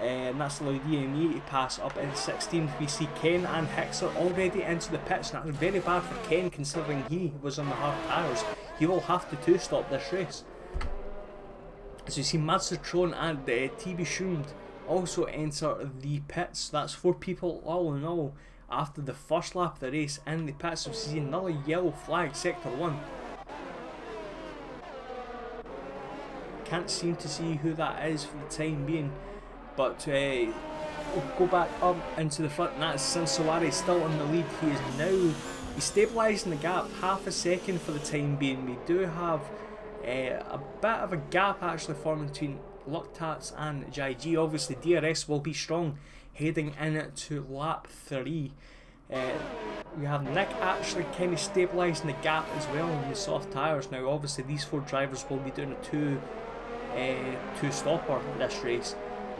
and that's allowed EME to pass up in 16th. We see Ken and Hickser already into the pits, and that's very bad for Ken considering he was on the hard tyres. He will have to two-stop this race. So you see Madsatron and TB Schund also enter the pits. That's 4 people all in all after the first lap of the race in the pits. So we see another yellow flag, sector 1. Can't seem to see who that is for the time being, but we'll go back up into the front, and that's Sansoari still in the lead. He is now, he's stabilising the gap half a second for the time being. We do have a bit of a gap actually forming between Luktats and JG. Obviously DRS will be strong heading into lap 3. We have Nick actually kind of stabilising the gap as well on the soft tyres. Now obviously these 4 drivers will be doing a two-stopper this race,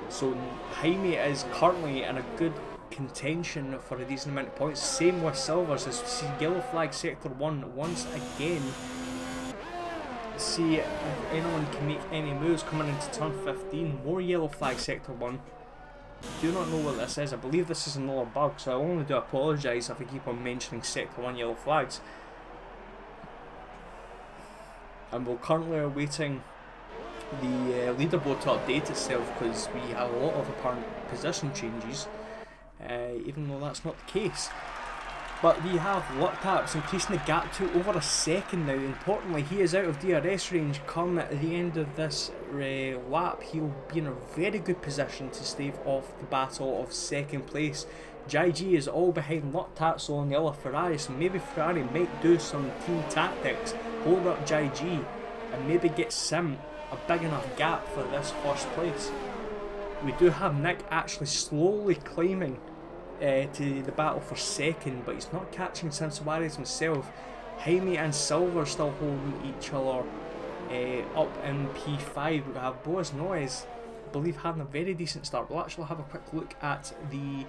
so Jaime is currently in a good contention for a decent amount of points. Same with Silvers, as we see yellow flag sector 1 once again. Let's see if anyone can make any moves coming into turn 15. More yellow flag sector 1. Do not know what this is. I believe this is another bug, so I only do apologise if I keep on mentioning sector 1 yellow flags. And we're currently awaiting the leaderboard to update itself because we have a lot of apparent position changes, even though that's not the case. But we have Luktats increasing the gap to over a second now. Importantly, he is out of DRS range come at the end of this lap. He'll be in a very good position to stave off the battle of second place. JG is all behind Luktats on the other Ferrari, so maybe Ferrari might do some team tactics, hold up JG and maybe get Sim a big enough gap for this first place. We do have Nick actually slowly climbing to the battle for second, but he's not catching Sansoares himself. Jaime and Silver still holding each other up in P5. We have Boas Noyes, I believe, having a very decent start. We'll actually have a quick look at the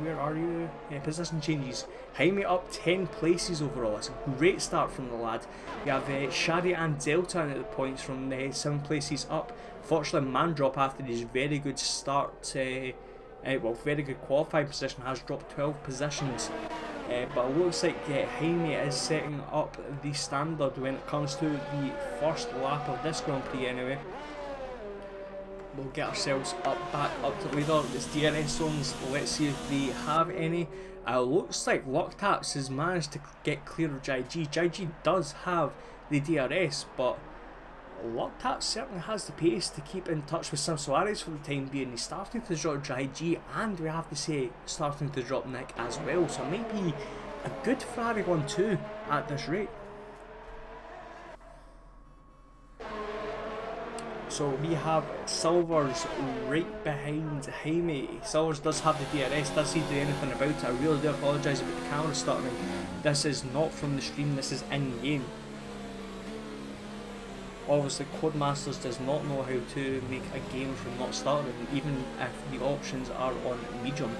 where are you? Position changes. Jaime up 10 places overall. It's a great start from the lad. We have Shadi and Delta at the points from 7 places up. Fortunately, Mandrop after his very good start, very good qualifying position, has dropped 12 positions. But it looks like Jaime is setting up the standard when it comes to the first lap of this Grand Prix anyway. We'll get ourselves back up to the leader. It's DRS zones. Let's see if they have any. Looks like Luktats has managed to get clear of JG. JG does have the DRS, but Luktats certainly has the pace to keep in touch with Sansoares for the time being. He's starting to drop JG, and we have to say starting to drop Nick as well, so it might be a good Ferrari 1-2 at this rate. So we have Silvers right behind Jaime. Silvers does have the DRS. Does he do anything about it? I really do apologise about the camera stuttering. This is not from the stream, this is in game. Obviously Codemasters does not know how to make a game from not stuttering, even if the options are on medium.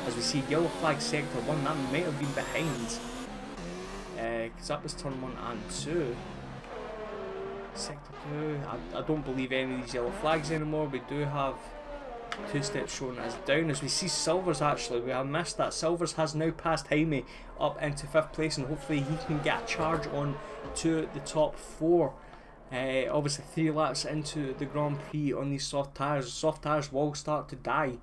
As we see yellow flag sector 1, that might have been behind, because that was turn 1 and 2. Sector 2, I don't believe any of these yellow flags anymore. We do have 2 steps shown as down. As we see Silvers, actually, we have missed that. Silvers has now passed Jaime up into 5th place, and hopefully he can get a charge on to the top 4. Obviously 3 laps into the Grand Prix on these soft tyres. Soft tyres will start to die.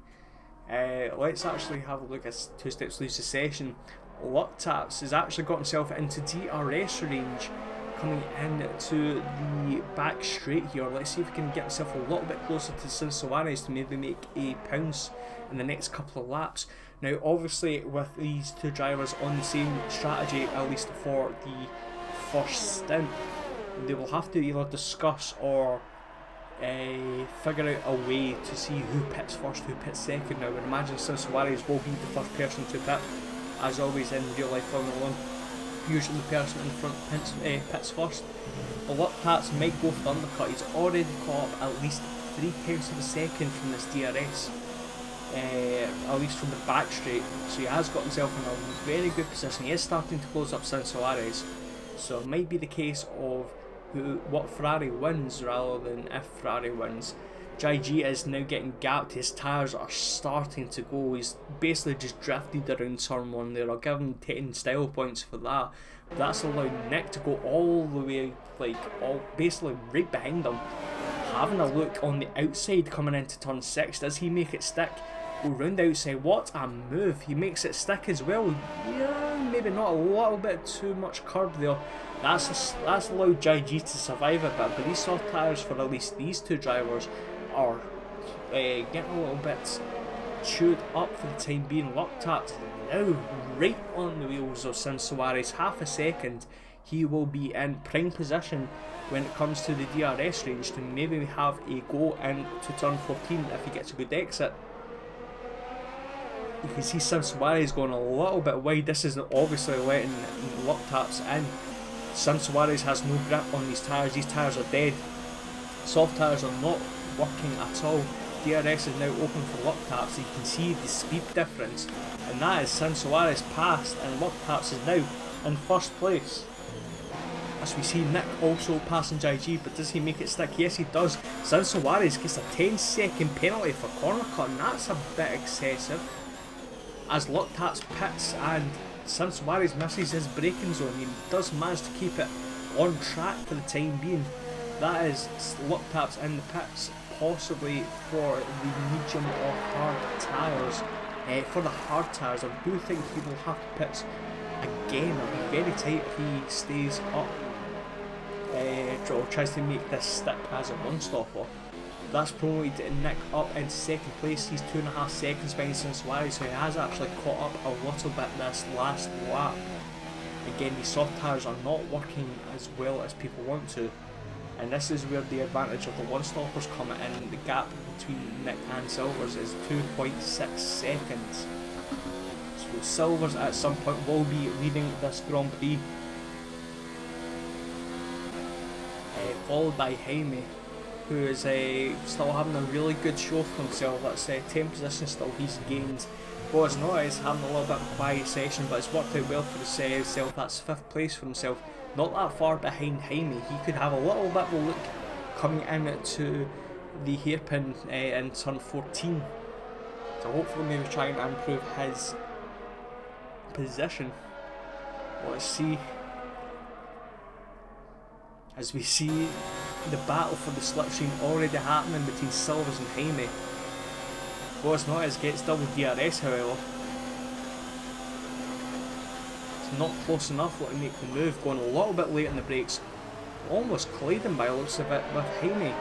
Let's actually have a look at 2 steps lose the session. Luktats has actually got himself into DRS range, coming into the back straight here. Let's see if we can get himself a little bit closer to Sansoares to maybe make a pounce in the next couple of laps. Now obviously with these 2 drivers on the same strategy, at least for the first stint, they will have to either discuss or figure out a way to see who pits first, who pits second. Now I would imagine Sansoares will be the first person to pit, as always in real life Formula 1. Usually the person in front pits first. But Luktats might go for the undercut. He's already caught up at least 3/10 of a second from this DRS, at least from the back straight. So he has got himself in a very good position. He is starting to close up Sansoares, so it might be the case of what Ferrari wins rather than if Ferrari wins. JG is now getting gapped, his tyres are starting to go, he's basically just drifted around turn 1 there. I'll give him 10 style points for that. But that's allowed Nick to go all the way, basically right behind him. Having a look on the outside coming into turn 6, does he make it stick? Go round the outside, what a move, he makes it stick as well. Yeah, maybe not, a little bit too much curb there. That's allowed JG to survive a bit, but these soft tyres for at least these two drivers are getting a little bit chewed up for the time being. Loctap's now right on the wheels of Sim Suarez, half a second. He will be in prime position when it comes to the DRS range to maybe have a go into turn 14 if he gets a good exit. You can see Sim Suarez going a little bit wide. This is obviously letting Loctap's in. Sim Suarez has no grip on these tyres are dead. Soft tyres are not working at all. DRS is now open for Loctap, so you can see the speed difference, and that is Sim Suarez passed and Loctap is now in first place. As we see Nick also passing JG, but does he make it stick? Yes he does. Sim Suarez gets a 10-second penalty for corner cut, and that's a bit excessive. As Loctap's pits and Sim Suarez misses his braking zone, he does manage to keep it on track for the time being. That is Loctap's in the pits, possibly for the medium or hard tyres. For the hard tyres, I do think he will have to pit again. It'll be very tight if he stays up or tries to make this stick as a one-stopper. That's promoted Nick up in second place. He's 2.5 seconds behind Sim Suarez, so he has actually caught up a little bit this last lap. Again, these soft tyres are not working as well as people want to, and this is where the advantage of the one-stoppers come in. The gap between Nick and Silvers is 2.6 seconds. So Silvers at some point will be leading this Grand Prix, followed by Jaime, who is still having a really good show for himself. That's 10 positions still he's gained. Boaz Noah is having a little bit of a quiet session, but it's worked out well for himself. That's 5th place for himself. Not that far behind Jaime. He could have a little bit of a look coming into the hairpin in turn 14. So hopefully maybe try and improve his position. Let's see. As we see the battle for the slipstream already happening between Silvers and Jaime. Boaz Noah gets double DRS, however. It's not close enough to make the move, going a little bit late on the brakes. Almost colliding by the looks of it with Jaime.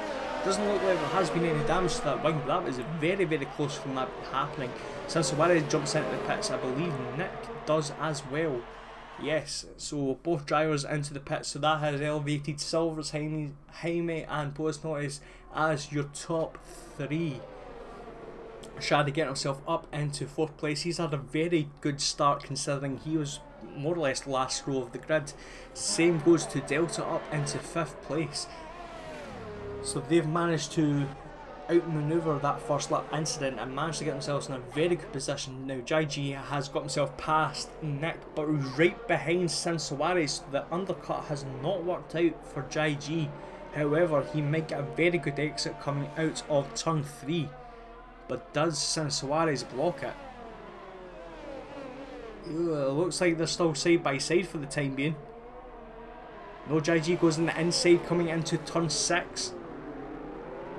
Doesn't look like there has been any damage to that wing, but that was very, very close from that happening. Since Suarez jumps into the pits, I believe Nick does as well. Yes, so both drivers into the pits, so that has elevated Silvers, Jaime and Boaz Noah as your top 3. Shadi getting himself up into 4th place. He's had a very good start considering he was more or less the last row of the grid. Same goes to Delta up into 5th place. So they've managed to outmaneuver that first lap incident and managed to get themselves in a very good position. Now JG has got himself past Nick, but right behind Sim Suarez. The undercut has not worked out for JG. However, he might get a very good exit coming out of turn 3. But does Sim Suarez block it? Ooh, it looks like they're still side by side for the time being. No, JG goes in the inside coming into turn 6.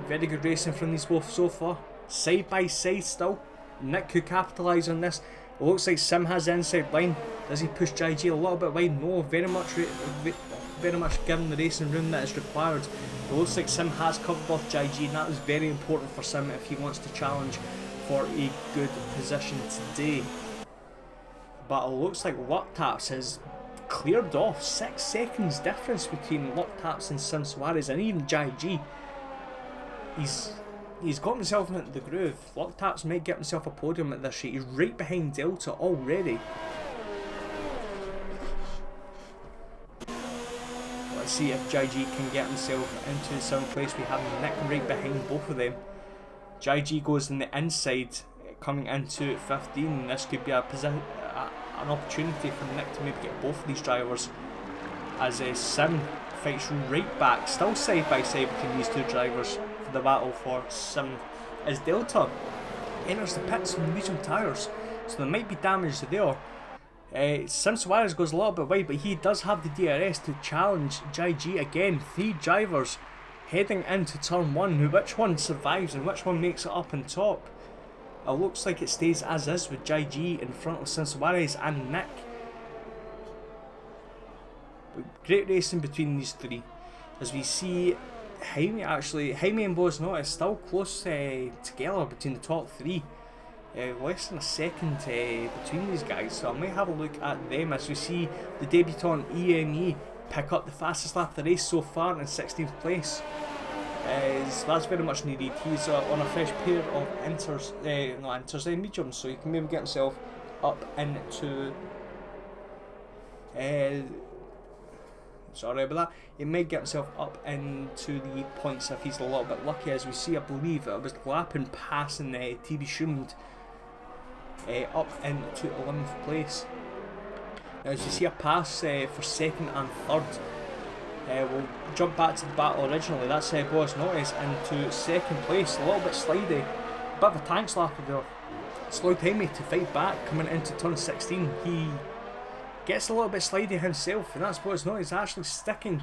Very good racing from these both so far. Side by side still. Nick could capitalise on this. It looks like Sim has the inside line. Does he push JG a little bit wide? No, very much given the racing room that is required. It looks like Sim has covered off JG, and that is very important for Sim if he wants to challenge for a good position today. But it looks like Loctap's has cleared off. 6 seconds difference between Loctap's and Sim Suarez, and even JG. He's got himself into the groove. Loctap's might get himself a podium at this rate. He's right behind Delta already. Let's see if JG can get himself into 7th place. We have Nick right behind both of them. JG goes in the inside coming into 15. This could be an opportunity for Nick to maybe get both of these drivers, as Sim fight's right back, still side by side between these two drivers for the battle for 7th, as Delta enters the pits on the medium tyres, so there might be damage there. Sim Suarez goes a little bit wide, but he does have the DRS to challenge JG again. 3 drivers heading into turn 1. Which one survives and which one makes it up on top? It looks like it stays as is with JG in front of Sim Suarez and Nick. Great racing between these 3, as we see Jaime and Boas Notice still close together between the top 3. Less than a second between these guys, so I might have a look at them as we see the debutant EME pick up the fastest lap of the race so far in 16th place. So that's very much needed. He's on a fresh pair of mediums, so he can maybe get himself up into sorry about that. He may get himself up into the points if he's a little bit lucky, as we see, I believe it was lapping passing TB Schumd up into 11th place. Now as you see a pass for 2nd and 3rd, we'll jump back to the battle originally. That's Boas Notice into 2nd place, a little bit slidey, bit of a tank slapper there. Slowed Jaime to fight back coming into turn 16. He gets a little bit slidey himself, and that's Boas Notice actually sticking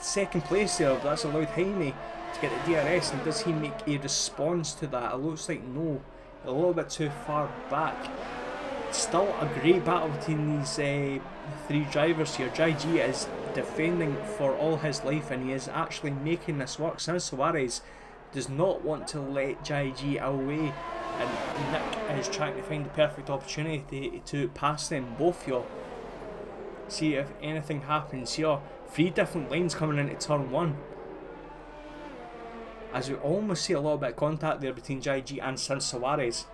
2nd place there, but that's allowed Jaime to get the DRS. And does he make a response to that? It looks like no, a little bit too far back. Still a great battle between these 3 drivers here. JG is defending for all his life, and he is actually making this work. Sim Suarez does not want to let JG away, and Nick is trying to find the perfect opportunity to pass them both here. See if anything happens here. 3 different lanes coming into turn 1, as we almost see a little bit of contact there between JG and Sim Suarez.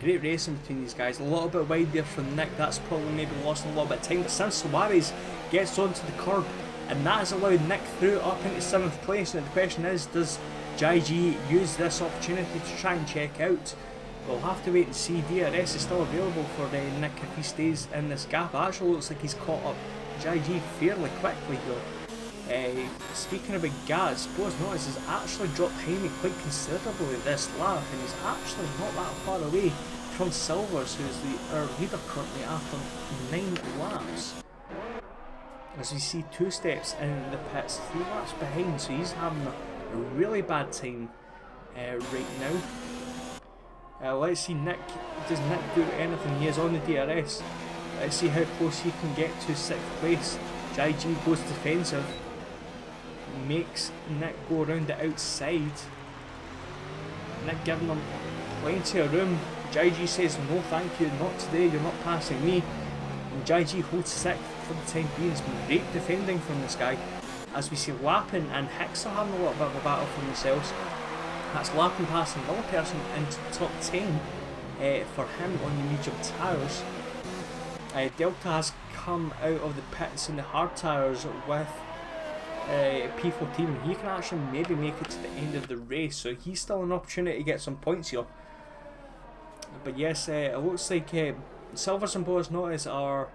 Great racing between these guys. A little bit wide there from Nick. That's probably maybe lost a little bit of time, but Sim Suarez gets onto the curb, and that has allowed Nick through up into 7th place. Now the question is, does JG use this opportunity to try and check out? We'll have to wait and see. DRS is still available for Nick if he stays in this gap. It actually looks like he's caught up JG fairly quickly here. Speaking about gas, Boas Notice has actually dropped Jaime quite considerably this lap, and he's actually not that far away from Silvers, who's our leader currently after 9 laps. As we see 2 steps in the pits, 3 laps behind, so he's having a really bad time right now. Let's see Nick. Does Nick do anything? He is on the DRS. Let's see how close he can get to 6th place. JG goes defensive, makes Nick go around the outside. Nick giving him plenty of room. JG says no thank you, not today, you're not passing me. And JG holds 6th for the time being. It's been great defending from this guy. As we see Lappin and Hicks are having a little bit of a battle for themselves. That's Lappin passing another person into the top 10 for him on the medium tyres. Delta has come out of the pits in the hard tyres with P14. He can actually maybe make it to the end of the race, so he's still an opportunity to get some points here. But yes, it looks like Silvers and Boas Notice are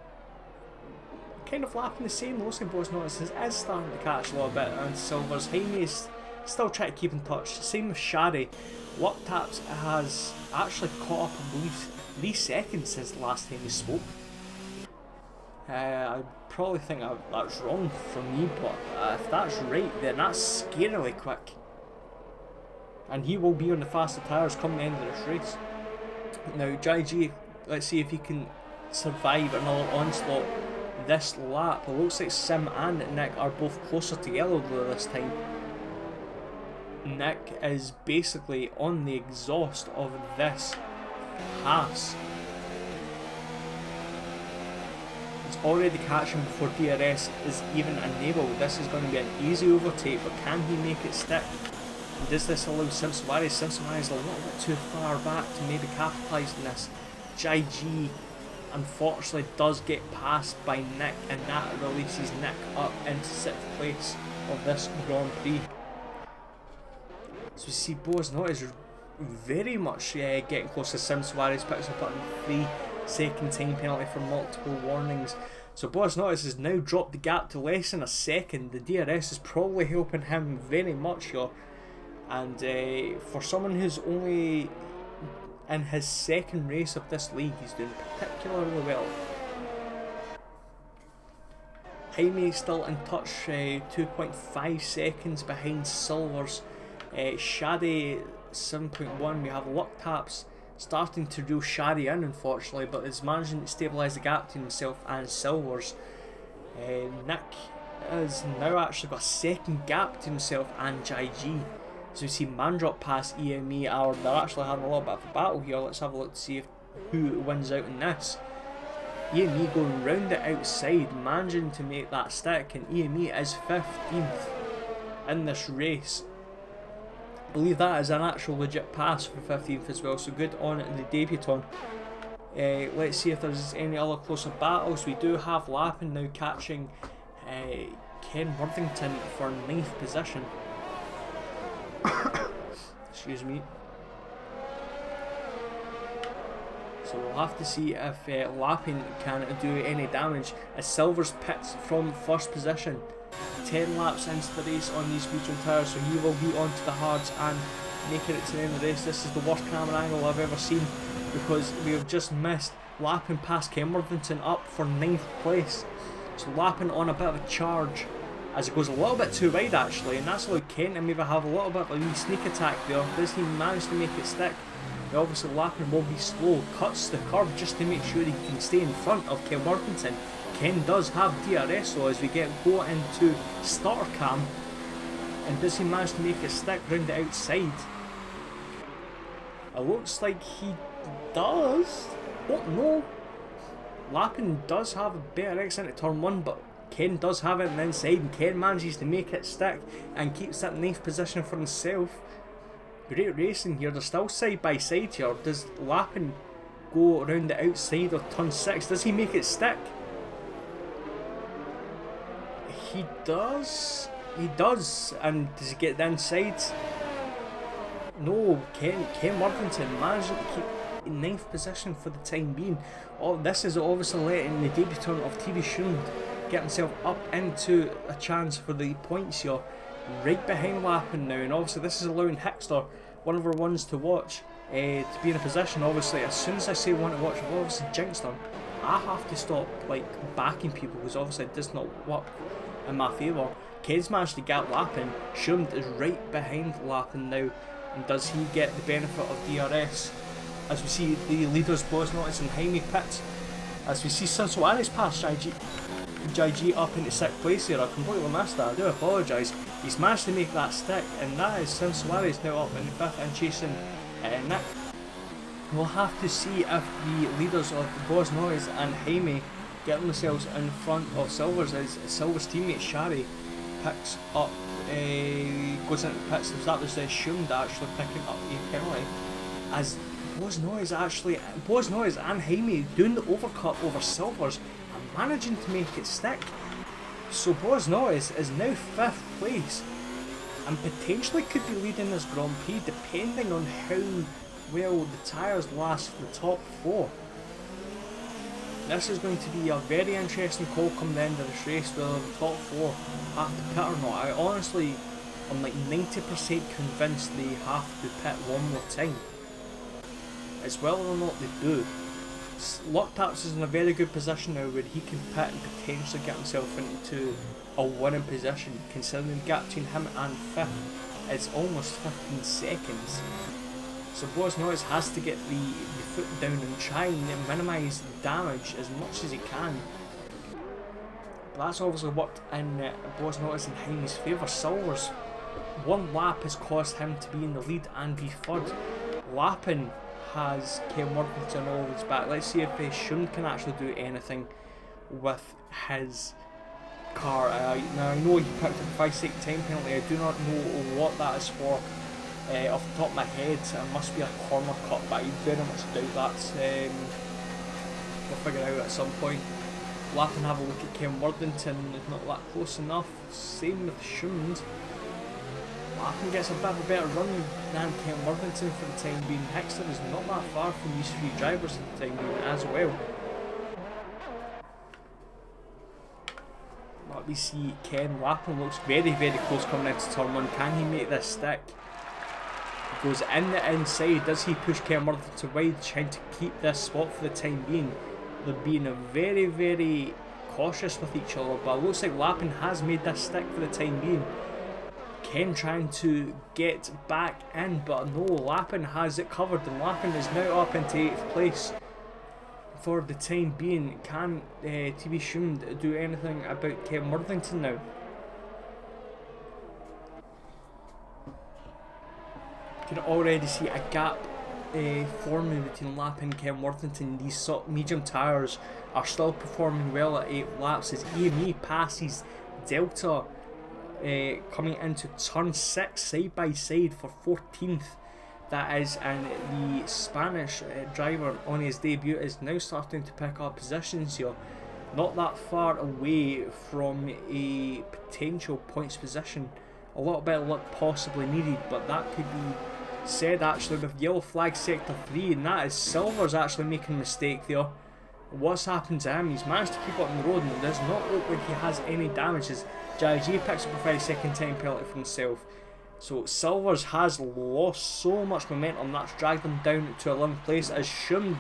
kind of lapping the same. Looks like Boas Notice is starting to catch a little bit on Silvers. Jaime is still trying to keep in touch. Same with Shadi. Work Taps has actually caught up, I believe, 3 seconds since the last time we spoke. I probably think that's wrong from me, but if that's right, then that's scarily quick. And he will be on the faster tyres come the end of this race. Now JG, let's see if he can survive another onslaught this lap. It looks like Sim and Nick are both closer together this time. Nick is basically on the exhaust of this pass. It's already catching before DRS is even enabled. This is going to be an easy overtake, but can he make it stick? And does this allow Sim Suarez? Sim Suarez a little bit too far back to maybe capitalise on this. JG unfortunately does get passed by Nick, and that releases Nick up into 6th place of this Grand Prix. So we see Boas Notice very much getting close to Sim Suarez picks up on 3-second time penalty for multiple warnings. So Boas Notis has now dropped the gap to less than a second. The DRS is probably helping him very much here. And for someone who's only in his second race of this league, he's doing particularly well. Jaime still in touch, 2.5 seconds behind Silvers. Shadi 7.1. We have luck taps starting to reel Shadi in, unfortunately, but is managing to stabilise the gap between himself and Silvers. Nick has now actually got a second gap between himself and JG. So we see Mandrop past EME, or they're actually having a little bit of a battle here. Let's have a look to see who wins out in this. EME going round the outside, managing to make that stick, and EME is 15th in this race. I believe that is an actual legit pass for 15th as well, so good on the debutant. Let's see if there's any other closer battles. We do have Lappin now catching Ken Worthington for 9th position. Excuse me. So we'll have to see if Lappin can do any damage as Silvers pits from first position. 10 laps into the race on these medium tyres, so he will be onto the hards and making it to the end of the race. This is the worst camera angle I've ever seen, because we have just missed Lappin past Ken Worthington up for 9th place. So Lappin on a bit of a charge as it goes a little bit too wide actually, and that's allowed Ken to maybe have a little bit of a wee sneak attack there. Does he manage to make it stick? Obviously Lappin will be slow, cuts the curb just to make sure he can stay in front of Ken Worthington. Ken does have DRS though as we go into starter cam, and does he manage to make it stick round the outside? It looks like he does. Don't know. Lappin does have a better exit into turn 1, but Ken does have it on the inside, and Ken manages to make it stick and keeps that 9th position for himself. Great racing here. They're still side by side here. Does Lappin go around the outside of turn 6? Does he make it stick? He does. He does. And does he get the inside? No. Ken Worthington managing to keep in 9th position for the time being. Oh, this is obviously letting the debutant of TV Shund get himself up into a chance for the points here. Right behind Lappin now, and obviously this is allowing Hickster, one of our ones to watch, to be in a position. Obviously as soon as I say one to watch, I've obviously jinxed them. I have to stop like backing people because obviously it does not work in my favour. Ken's managed to get Lappin. Shund is right behind Lappin now, and does he get the benefit of DRS? As we see the leaders Boas Notis and Jaime pits, as we see Sim Suarez pass JG up into 6th place here. I completely missed that, I do apologise. He's managed to make that stick, and that is Sim Suarez now up in 5th and chasing Nick. We'll have to see if the leaders of Boas Notis and Jaime get themselves in front of Silvers, as Silvers' teammate Shari picks up, goes into the pits. That was Shund actually picking up a penalty, as Boas Notis and Jaime doing the overcut over Silvers and managing to make it stick. So Boas Notis is now 5th place and potentially could be leading this Grand Prix depending on how well the tyres last for the top 4. This is going to be a very interesting call come the end of this race, whether the top 4 have to pit or not. I honestly am like 90% convinced they have to pit one more time. It's whether or not they do. Locktaps is in a very good position now where he can pit and potentially get himself into a winning position, considering the gap between him and 5th is almost 15 seconds. So Boas Notis has to get the foot down and try and minimise the damage as much as he can. But that's obviously worked in Boas Notis and Jaime's favour. Silvers, one lap has caused him to be in the lead and be 3rd. Lappin has Ken Worthington all his back. Let's see if Shund can actually do anything with his car. Now I know he picked up a 5-second time penalty. I do not know what that is for off the top of my head. It must be a corner cut, but I very much doubt that. We'll figure it out at some point. Lappin have a look at Ken Worthington, it's not that close enough. Same with Shund. Lappin gets a bit of a better run than Kent Worthington for the time being. Hickster is not that far from these three drivers for the time being as well. But we see Ken Lappin looks very, very close coming into turn 1. Can he make this stick? Goes in the inside. Does he push Ken Worthington wide, trying to keep this spot for the time being? They're being very, very cautious with each other, but it looks like Lappin has made this stick for the time being. Ken trying to get back in, but no, Lappin has it covered, and Lappin is now up into 8th place for the time being. Can TV Schund do anything about Ken Worthington now? You can already see a gap forming between Lappin and Ken Worthington. These medium tyres are still performing well at 8 laps as EME passes Delta coming into turn 6 side by side for 14th. That is, and the Spanish driver on his debut is now starting to pick up positions here. Not that far away from a potential points position. A little bit of luck possibly needed, but that could be said actually with yellow flag sector 3, and that is Silvers actually making a mistake there. What's happened to him? He's managed to keep up on the road and it does not look like he has any damages. Jai picks up a 5-second time penalty for himself. So Silvers has lost so much momentum, that's dragged him down to 11th place as Schund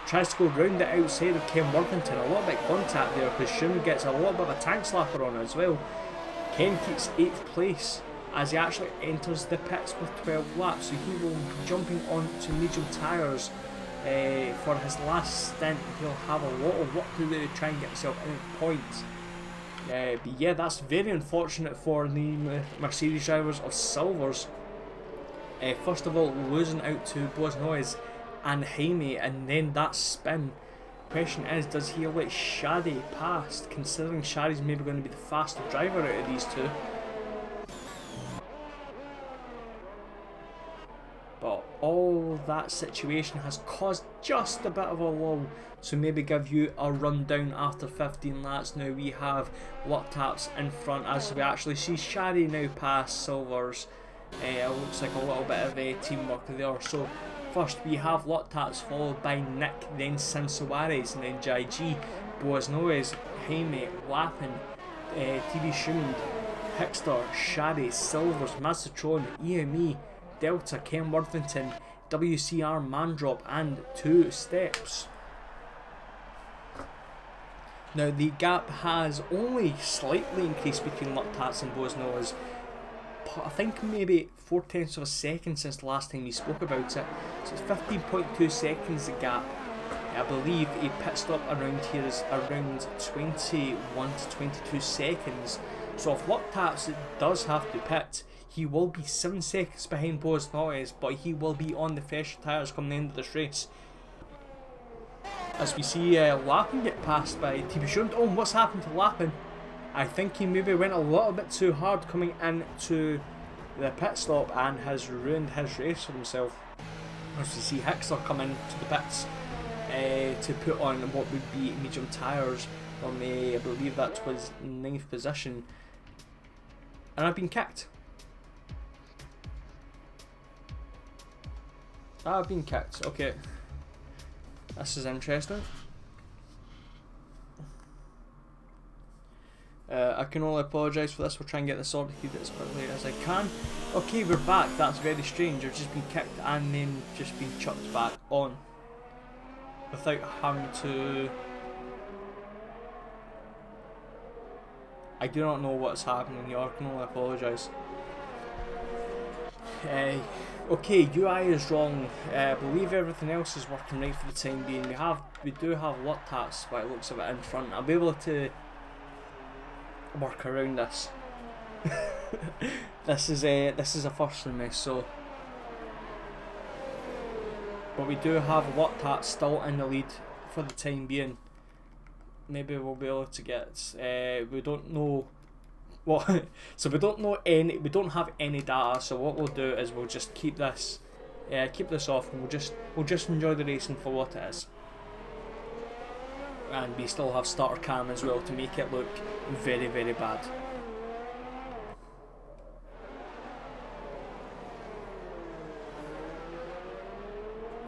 tries to go round the outside of Ken Worthington. A little bit of contact there because Schund gets a little bit of a tank slapper on as well. Ken keeps 8th place as he actually enters the pits with 12 laps, so he will be jumping on to medium tyres for his last stint. He'll have a lot of work to do to try and get himself in points. But yeah, that's very unfortunate for the Mercedes drivers of Silvers. First of all, losing out to Boas Noyes and Jaime, and then that spin. Question is, does he let Shadi past, considering Shadi's maybe going to be the faster driver out of these two? But all that situation has caused just a bit of a lull, so maybe give you a rundown after 15 laps. Now we have luck taps in front as we actually see Shadi now pass Silvers. It looks like a little bit of teamwork there. So first we have luck taps followed by Nick, then Sansuarez, and then Jai G, Boas Noyes, Jaime, Lappin, TV Schund, Hickster, Shadi, Silvers, Mazzatron, EME, Delta, Ken Worthington, WCR, Mandrop, and 2 steps. Now the gap has only slightly increased between luck tats and Boas Noyes. I think maybe 4/10 of a second since the last time we spoke about it. So it's 15.2 seconds the gap. I believe a pit stop around here is around 21 to 22 seconds. So if luck taps does have to pit, he will be 7 seconds behind Boas Noyes, but he will be on the fresher tyres come the end of this race. As we see Lappin get passed by TV Schund. Oh, what's happened to Lappin? I think he maybe went a little bit too hard coming into the pit stop and has ruined his race for himself. As we see Hickster come into the pits to put on what would be medium tyres from I believe that was 9th position. And I've been kicked. I've been kicked, okay. This is interesting. I can only apologise for this. We'll try and get this sorted as quickly as I can. Okay, we're back. That's very strange. I've just been kicked and then just been chucked back on without having to... I do not know what's happening here. I can only apologise. Okay, UI is wrong. I believe everything else is working right for the time being. We do have luck taps by the looks of it in front. I'll be able to work around this. This is a first for me, so. But we do have luck taps still in the lead for the time being. Maybe we'll be able to get. We don't know. What? So we don't have any data. So what we'll do is we'll just keep this off, and we'll just enjoy the racing for what it is. And we still have starter cam as well to make it look very, very bad.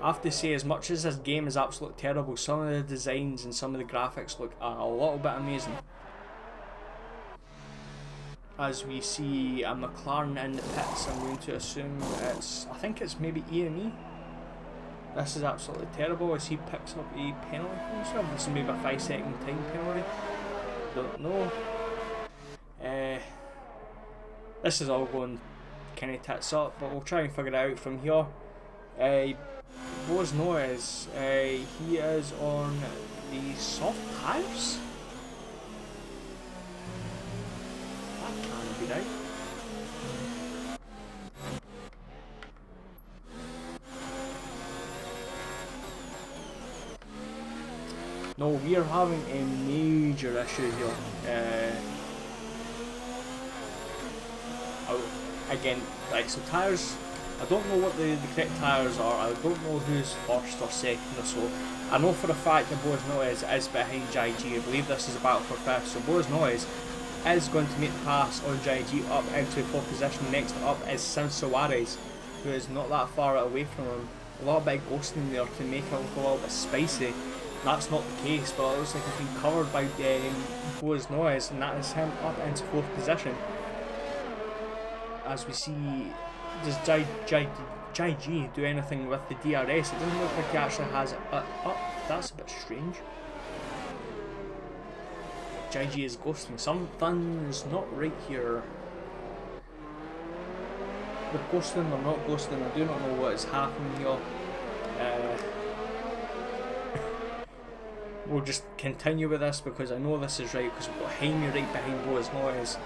I have to say, as much as this game is absolutely terrible, some of the designs and some of the graphics look a little bit amazing. As we see a McLaren in the pits, I'm going to assume it's, I think it's maybe E&E. This is absolutely terrible as he picks up a penalty for himself. This is maybe a 5-second time penalty. Don't know. This is all going kind of tits up, but we'll try and figure it out from here. Boas Noyes, he is on the soft tyres. That can't be right. No, we are having a major issue here. Again, right, so tyres, I don't know what the correct tyres are, I don't know who's first or second or so. I know for a fact that Boas Noyes is behind JG. I believe this is a battle for fifth, so Boas Noyes is going to make the pass on JG up into 4th position. Next up is Suarez, who is not that far away from him. A little bit of ghosting there to make it look a little bit spicy. That's not the case, but it looks like it's been covered by Boas Noyes, and that is him up into 4th position. As we see, does JG do anything with the DRS? It doesn't look like he actually has it up. That's a bit strange. JG is ghosting. Something's not right here. They're ghosting or not ghosting, I do not know what is happening here. We'll just continue with this because I know this is right, because we've got Jaime right behind Boas Noyes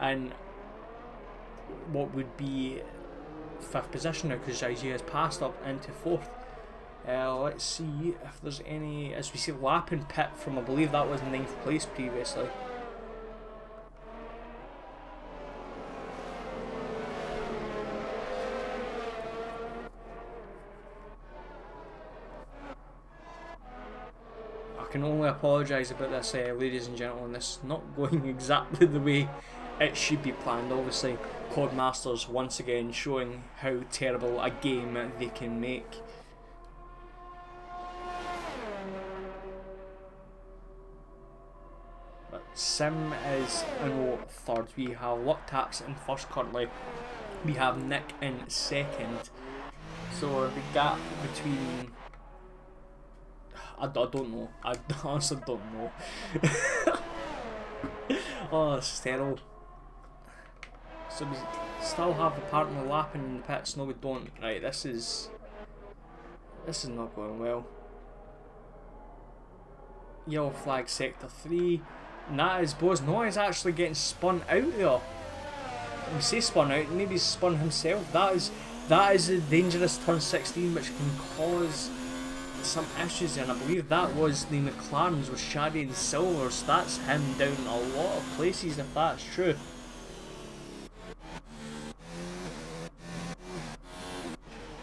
and what would be 5th position now because JG has passed up into 4th. Let's see if there's any, as we see lap and pit from, I believe that was 9th place previously. I can only apologise about this, ladies and gentlemen. This is not going exactly the way it should be planned. Obviously, Codemasters once again showing how terrible a game they can make. But Sim is in 3rd. We have Luck Taps in 1st currently. We have Nick in 2nd. So the gap between... I don't know. I honestly don't know. Oh, this is terrible. So we still have a partner lapping in the pits. No, we don't. Right, this is not going well. Yellow flag sector 3. And that is Boas Noyes actually getting spun out there. We say spun out, maybe he's spun himself. That is a dangerous turn 16 which can cause some issues, and I believe that was the McLarens with Shaddy and Silvers. That's him down a lot of places if that's true.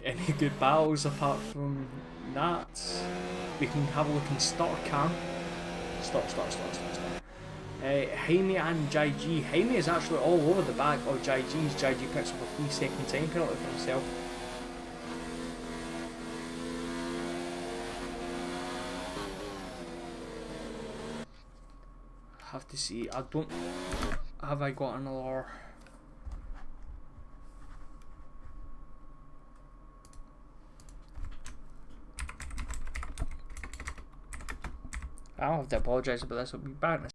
Any good battles apart from that? We can have a look in start cam. Start. Jaime and JG. Jaime is actually all over the back of JG's. JG picks up a 3-second time penalty for himself. Have to see. Have I got another? I'll have to apologise about this. I'll be back in a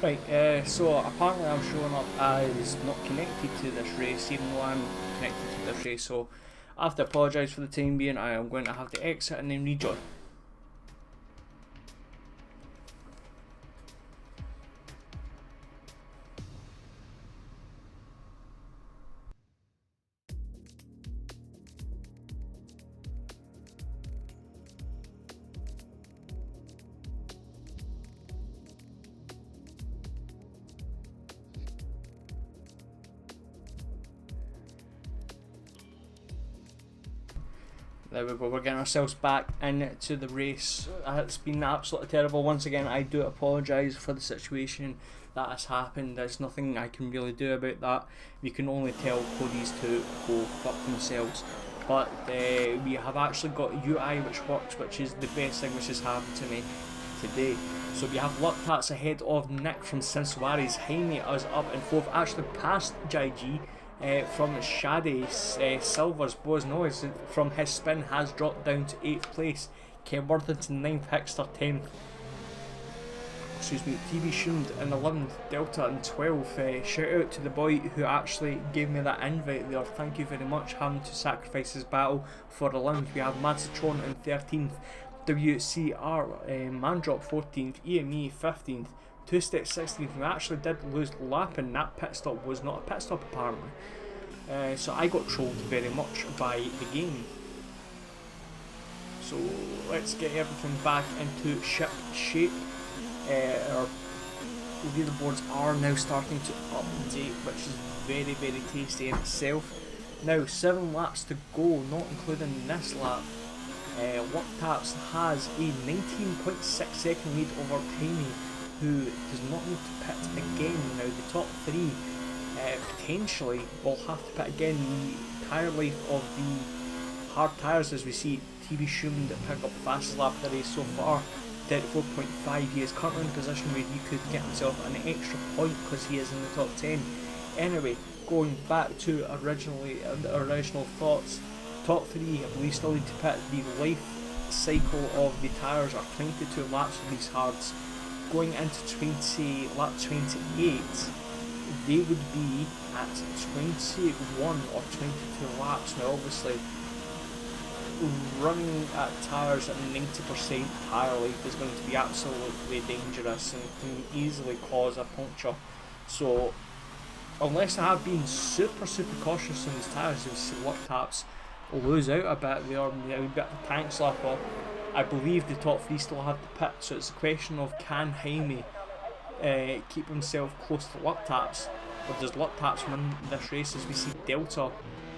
Right, so apparently I'm showing up as not connected to this race, even though I'm connected to this race, so I have to apologise for the time being. I am going to have to exit and then rejoin. There we go, we're getting ourselves back into the race. It's been absolutely terrible. Once again, I do apologise for the situation that has happened. There's nothing I can really do about that. We can only tell Cody's to go fuck themselves. But we have actually got UI which works, which is the best thing which has happened to me today. So we have Luptats ahead of Nick from Cincinnati's. Jaime is up in 4th, actually past JG. From Shaddy. Silvers Boas Noise from his spin has dropped down to 8th place. Ken Worthington 9th, Hickster 10th. Excuse me, TV Shund in 11th, Delta in 12th. Shout out to the boy who actually gave me that invite there. Thank you very much. Having to sacrifice his battle for 11th. We have Madsatron in 13th. WCR Mandrop 14th. EME 15th. Two Stick 16th. We actually did lose lap, and that pit stop was not a pit stop apparently. So I got trolled very much by the game. So let's get everything back into ship shape. Our leaderboards are now starting to update, which is very, very tasty in itself. Now 7 laps to go, not including this lap. Luptats has a 19.6 second lead over Tiny, who does not need to pit again. Now the top 3 potentially will have to pit again. The tyre life of the hard tyres, as we see TV Schum that pick up the fastest lap of the race so far, 34.5. He is currently in a position where he could get himself an extra point because he is in the top 10. Anyway, going back to the original thoughts, top 3 I believe still need to pit. The life cycle of the tyres are 22 laps of these hards. Going into lap 28, they would be at 21 or 22 laps. Now obviously running at tyres at 90% tyre life is going to be absolutely dangerous and can easily cause a puncture. So unless I have been super cautious on these tyres, you'll see Luptats lose out a bit there, a bit of a tank slapper. I believe the top 3 still have to pit, so it's a question of can Jaime keep himself close to Luptats, or does Luptats win this race, as we see Delta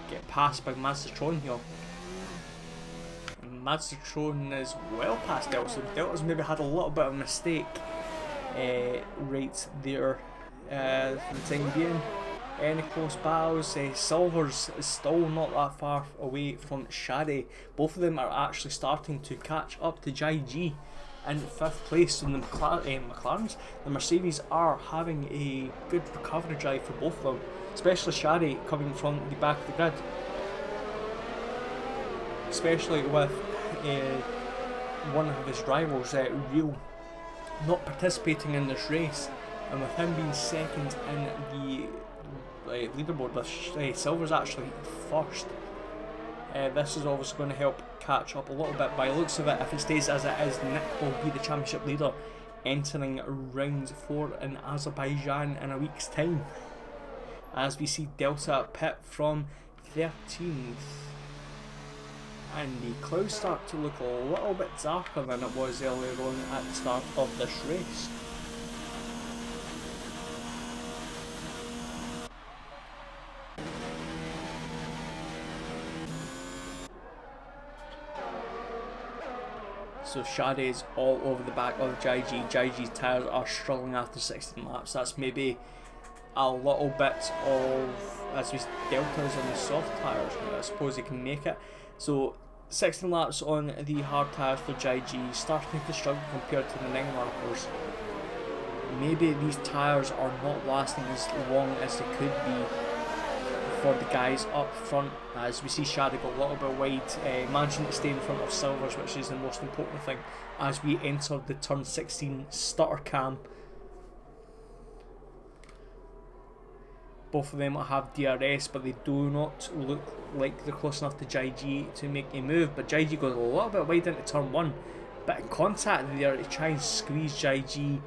get passed by Madsatron here. And Madsatron is well past Delta, so Delta's maybe had a little bit of a mistake right there for the time being. Any close battles? Silvers is still not that far away from Shaddy. Both of them are actually starting to catch up to JG in 5th place. And the McLarens, the Mercedes are having a good recovery drive for both of them, especially Shaddy coming from the back of the grid, especially with one of his rivals, Real, not participating in this race, and with him being second in the leaderboard with Silver's actually first. This is obviously going to help catch up a little bit. By the looks of it, if it stays as it is, Nick will be the championship leader entering round 4 in Azerbaijan in a week's time, as we see Delta pit from 13th. And the clouds start to look a little bit darker than it was earlier on at the start of this race. So Shaddy is all over the back of JG. JG's tyres are struggling after 16 laps. That's maybe a little bit of, as we Delta's on the soft tyres. I suppose he can make it. So 16 laps on the hard tyres for JG, starting to struggle compared to the 9 lappers. Maybe these tyres are not lasting as long as they could be for the guys up front, as we see Shaddy go a little bit wide, managing to stay in front of Silvers, which is the most important thing as we enter the turn 16 stutter cam. Both of them have DRS, but they do not look like they're close enough to JG to make a move. But JG goes a little bit wide into turn 1, bit of contact there to try and squeeze JG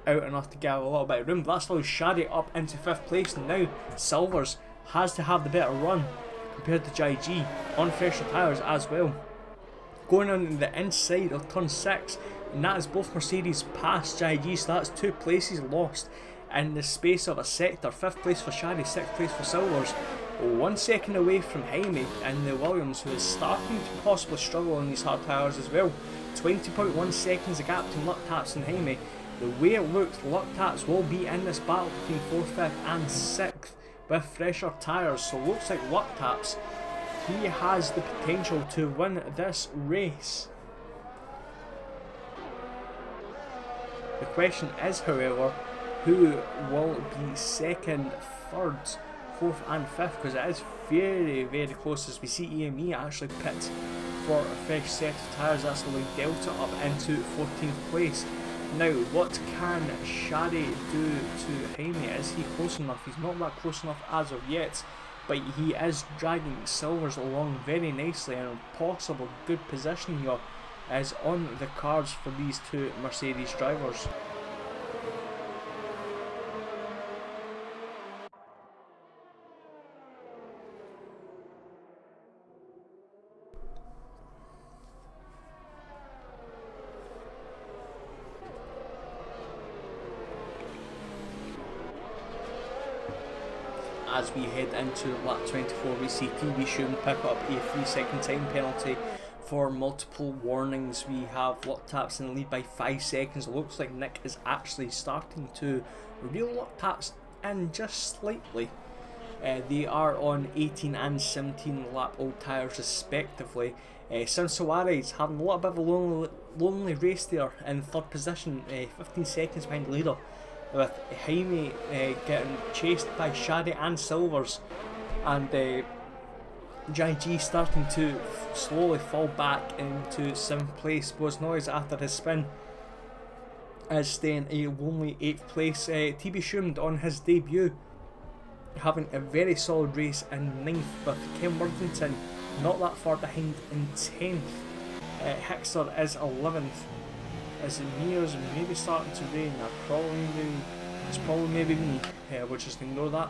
out enough to get a little bit of room. But that slows Shaddy up into 5th place, and now Silvers has to have the better run compared to JG on fresher tyres as well. Going on the inside of turn 6, and that is both Mercedes past JG, so that's 2 places lost in the space of a sector. 5th place for Shaddy, 6th place for Silvers. 1 second away from Jaime and the Williams, who is starting to possibly struggle on these hard tyres as well. 20.1 seconds a gap between Luck-Taps and Jaime. The way it looks, Luck-Taps will be in this battle between 4th, 5th and 6th with fresher tyres, so looks like Luck-Taps, he has the potential to win this race. The question is, however, who will be 2nd, 3rd, 4th and 5th, because it is very, very close, as we see EME actually pit for a fresh set of tyres. That's allowing Delta up into 14th place. Now, what can Shadi do to Jaime? Is he close enough? He's not that close enough as of yet, but he is dragging Silvers along very nicely, and a possible good position here is on the cards for these two Mercedes drivers. As we head into lap 24, we see TB pick up a 3-second time penalty for multiple warnings. We have Luck-Taps in the lead by 5 seconds. It looks like Nick is actually starting to reel Luck-Taps in just slightly. They are on 18 and 17 lap old tyres respectively. Suarez having a little bit of a lonely race there in 3rd position, 15 seconds behind the leader, with Jaime getting chased by Shadi and Silvers, and JG starting to slowly fall back into 7th place. Noise after his spin is staying a lonely 8th place. TB Schumd on his debut having a very solid race in 9th, with Ken Worthington not that far behind in 10th. Hickster is 11th. As the mirrors maybe starting to rain, it's probably maybe me, we'll just ignore that.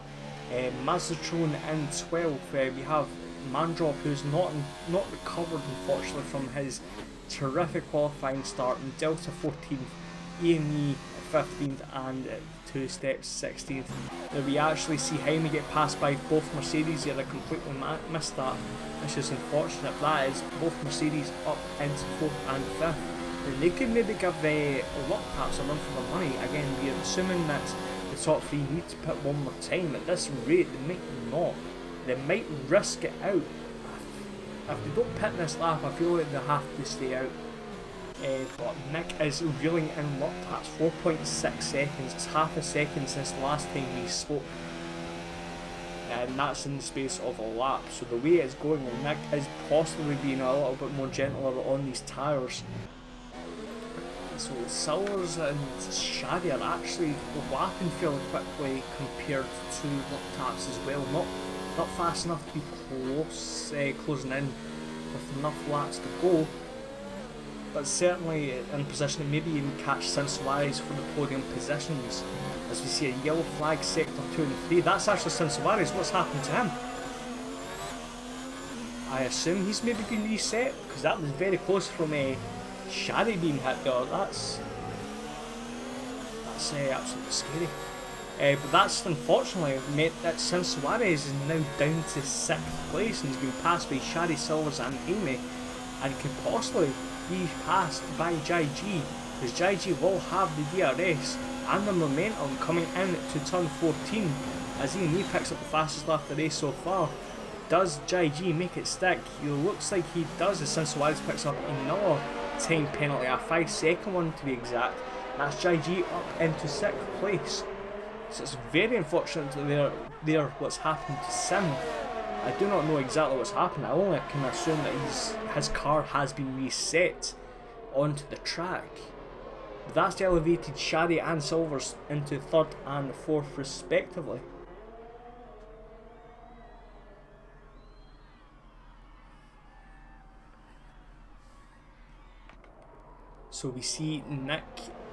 Mazzatron in 12th, we have Mandrop, who's not recovered unfortunately from his terrific qualifying start, and Delta 14th, EME 15th and 2 Steps 16th. Now we actually see Jaime get passed by both Mercedes here. I completely missed that, which is unfortunate. That is both Mercedes up into 4th and 5th. And they could maybe give Luck-Taps a run for their money. Again, we're assuming that the top 3 need to pit one more time. At this rate, they might not. They might risk it out. If they don't pit this lap, I feel like they have to stay out. But Nick is reeling in Luck-Taps, 4.6 seconds. It's half a second since the last time we spoke. And that's in the space of a lap. So the way it's going, Nick is possibly being a little bit more gentler on these tyres. So Silvers and Shadi are actually lapping fairly quickly compared to Luck-Taps as well. Not fast enough to be closing in with enough laps to go, but certainly in position to maybe even catch Suarez for the podium positions. As we see a yellow flag sector 2 and 3, that's actually Suarez. What's happened to him? I assume he's maybe been reset, because that was very close from Shadi being hit there. That's absolutely scary. But that's unfortunately meant that Suarez is now down to 6th place, and he's been passed by Shadi, Silvers and Jaime, and could possibly be passed by JG, because JG will have the DRS and the momentum coming in to turn 14, as he picks up the fastest lap of the race so far. Does JG make it stick? He looks like he does, as Suarez picks up another time penalty, a 5-second one to be exact. That's JG up into 6th place. So it's very unfortunate that there what's happened to Sim. I do not know exactly what's happened. I only can assume that his car has been reset onto the track. But that's elevated Shadi and Silvers into 3rd and 4th respectively. So we see Nick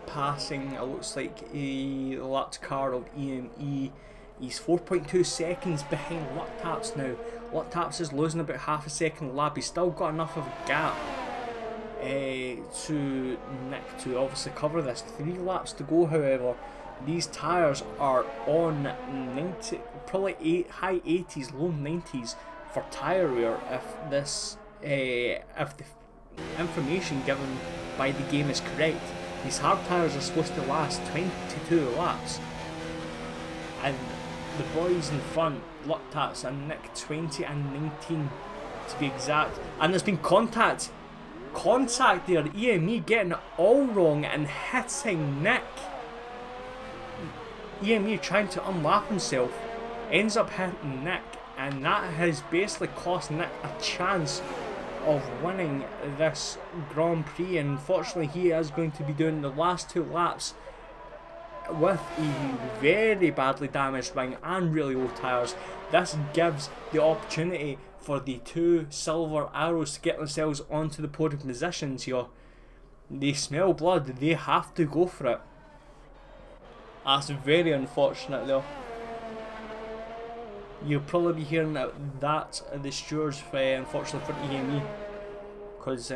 passing, it looks like a lapped car of EME. He's 4.2 seconds behind Luck-Taps now. Luck-Taps is losing about half a second a lap. He's still got enough of a gap to Nick to obviously cover this. 3 laps to go, however. These tyres are on 90, probably high 80s, low 90s for tyre wear if the information given by the game is correct. These hard tyres are supposed to last 22 laps, and the boys in front, Luktats and Nick, 20 and 19 to be exact. And there's been contact there. EME getting it all wrong and hitting Nick. EME trying to unlap himself, ends up hitting Nick, and that has basically cost Nick a chance of winning this Grand Prix. And unfortunately, he is going to be doing the last 2 laps with a very badly damaged wing and really old tyres. This gives the opportunity for the 2 silver arrows to get themselves onto the podium positions here. They smell blood, they have to go for it. That's very unfortunate though. You'll probably be hearing that the stewards, unfortunately for EME, because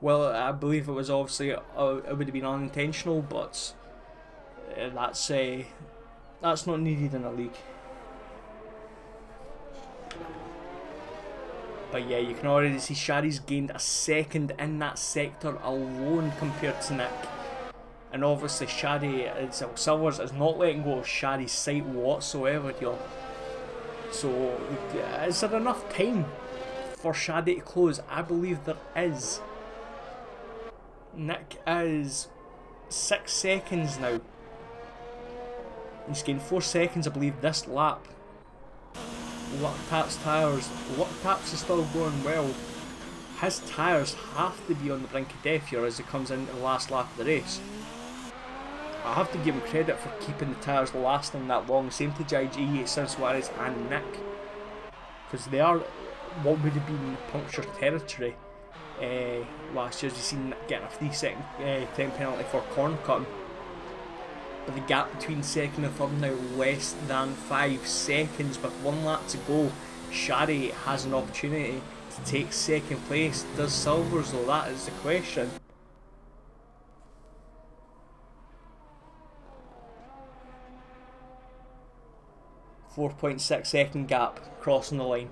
well, I believe it was obviously it would have been unintentional, but that's not needed in a league. But yeah, you can already see Shaddy's gained a second in that sector alone compared to Nick. And obviously Silvers is not letting go of Shaddy's sight whatsoever here. So is there enough time for Shaddy to close? I believe there is. Nick is 6 seconds now. He's gained 4 seconds, I believe, this lap. Luktat's tyres. Luktats is still going well. His tyres have to be on the brink of death here as he comes into the last lap of the race. I have to give him credit for keeping the tyres lasting that long. Same to JG, Suarez and Nick. Because they are what would have been puncture territory last year. As you seen Nick getting a 3-second time penalty for corner cutting. But the gap between second and third now less than 5 seconds with 1 lap to go. Shaddy has an opportunity to take second place. Does Silvers though? That is the question. .6 second gap crossing the line.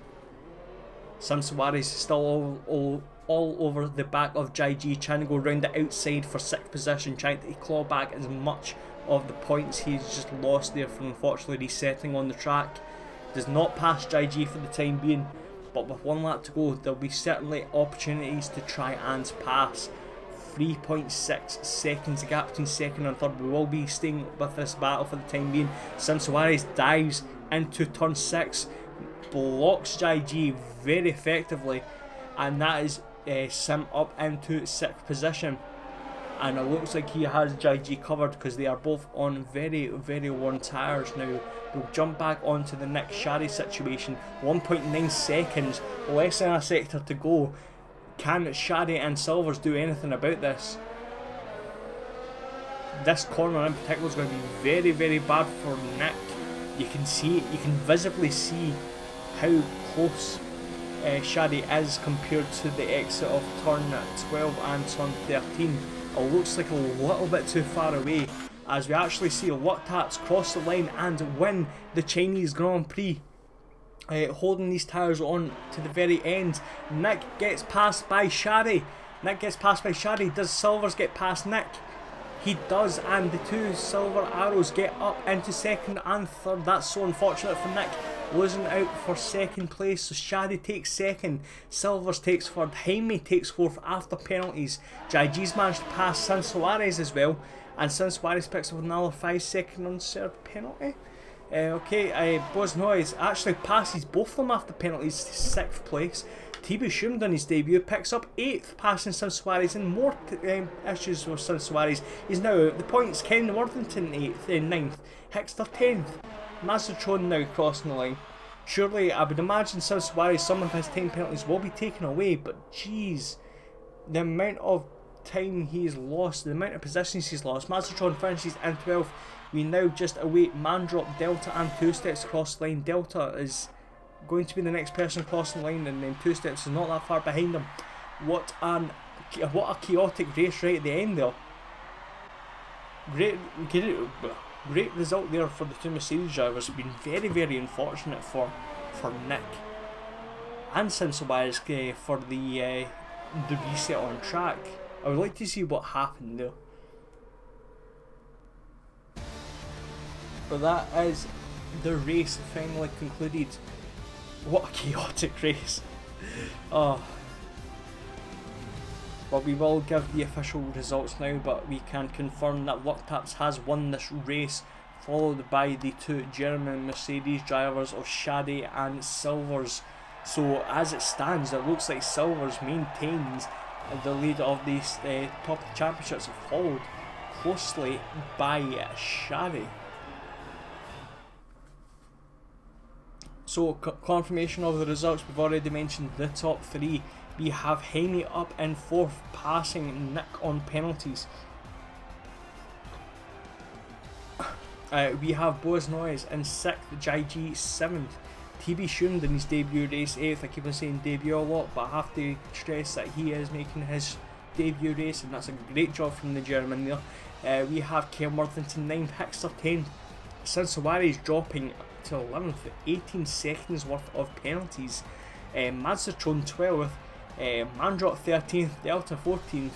Suarez is still all over the back of JG, trying to go round the outside for 6th position, trying to claw back as much of the points he's just lost there from unfortunately resetting on the track. Does not pass JG for the time being, but with 1 lap to go there'll be certainly opportunities to try and pass. 3.6 seconds the gap between second and third. We will be staying with this battle for the time being. Suarez dives into turn 6, blocks JG very effectively, and that is Sim up into 6th position. And it looks like he has JG covered because they are both on very, very worn tyres now. We'll jump back onto the Nick Shaddy situation. 1.9 seconds, less than a sector to go. Can Shaddy and Silvers do anything about this? This corner in particular is going to be very, very bad for Nick. You can visibly see how close Shaddy is compared to the exit of turn 12 and turn 13. It looks like a little bit too far away, as we actually see Luktats cross the line and win the Chinese Grand Prix. Holding these tyres on to the very end. Nick gets passed by Shaddy. Does Silvers get past Nick? He does, and the 2 silver arrows get up into second and third. That's so unfortunate for Nick, losing out for second place. So Shaddy takes second, Silvers takes third, Jaime takes fourth after penalties. JG's managed to pass Suarez as well, and Suarez picks up another 5-second unserved penalty. Bosnois actually passes both of them after penalties to 6th place. Tibu Shum done his debut, picks up 8th, passing Suarez, and more issues with Suarez. He's now out the points. Ken Worthington 8th and 9th, Hickster 10th. Mazatron now crossing the line. Surely I would imagine Suarez, some of his time penalties will be taken away, but jeez, the amount of time he's lost, the amount of positions he's lost. Mazatron finishes in 12th. We now just await Mandrop, Delta and 2 Steps across the line. Delta is going to be the next person crossing the line, and then 2 Steps is not that far behind him. What a chaotic race right at the end there. Great result there for the two Mercedes drivers. Been very, very unfortunate for Nick and SilversRayleigh for the reset on track. I would like to see what happened there. But that is the race finally concluded. What a chaotic race. Oh. But we will give the official results now, but we can confirm that Lucktaps has won this race, followed by the two German Mercedes drivers of Shadi and Silvers. So as it stands, it looks like Silvers maintains the lead of the top of the championships, followed closely by Shadi. So confirmation of the results, we've already mentioned the top three. We have Heine up in fourth, passing Nick on penalties. We have Boaz Noyes in sixth, JG seventh, TB Schund in his debut race eighth. I keep on saying debut a lot, but I have to stress that he is making his debut race, and that's a great job from the German there. We have Ken Worthington ninth, Hickster 10th, SilversRayleigh dropping to 11th, 18 seconds worth of penalties. Mazatron 12th, Mandrop 13th, Delta 14th,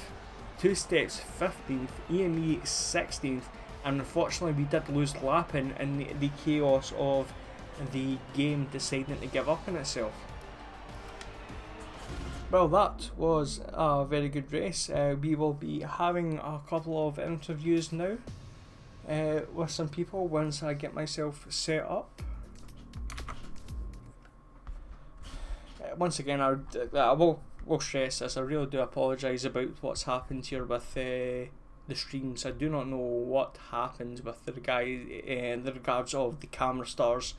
Two Steps 15th, EME 16th, and unfortunately we did lose Lappin in the chaos of the game deciding to give up on itself. Well, that was a very good race. We will be having a couple of interviews now with some people once I get myself set up. Once again, I will stress this. I really do apologise about what's happened here with the streams. I do not know what happened with the regards of the camera stars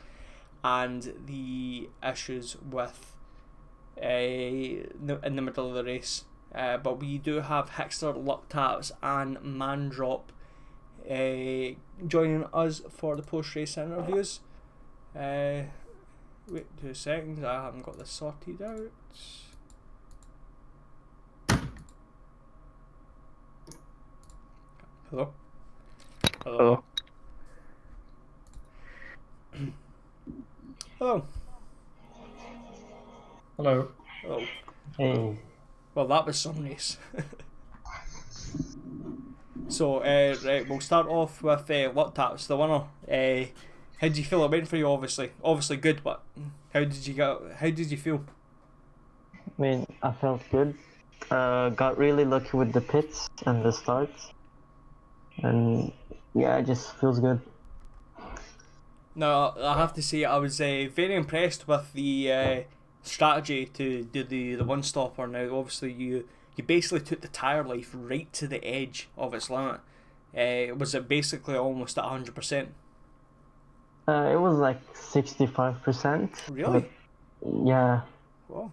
and the issues with in the middle of the race. But we do have Hickster, Lucktaps and Mandrop joining us for the post-race interviews. Wait 2 seconds, I haven't got this sorted out. Hello? Hello? Hello? Hello. Hello? Hey. Well, that was some race. So, right, we'll start off with Lucktaps, the winner. How did you feel? It went for you, obviously good, but how did you feel? I mean, I felt good. Got really lucky with the pits and the starts, and yeah, it just feels good. No, I have to say I was very impressed with the strategy to do the one stopper. Now, obviously, you basically took the tyre life right to the edge of its limit. Was it basically almost at 100%? It was like 65%. Really? Yeah. Wow.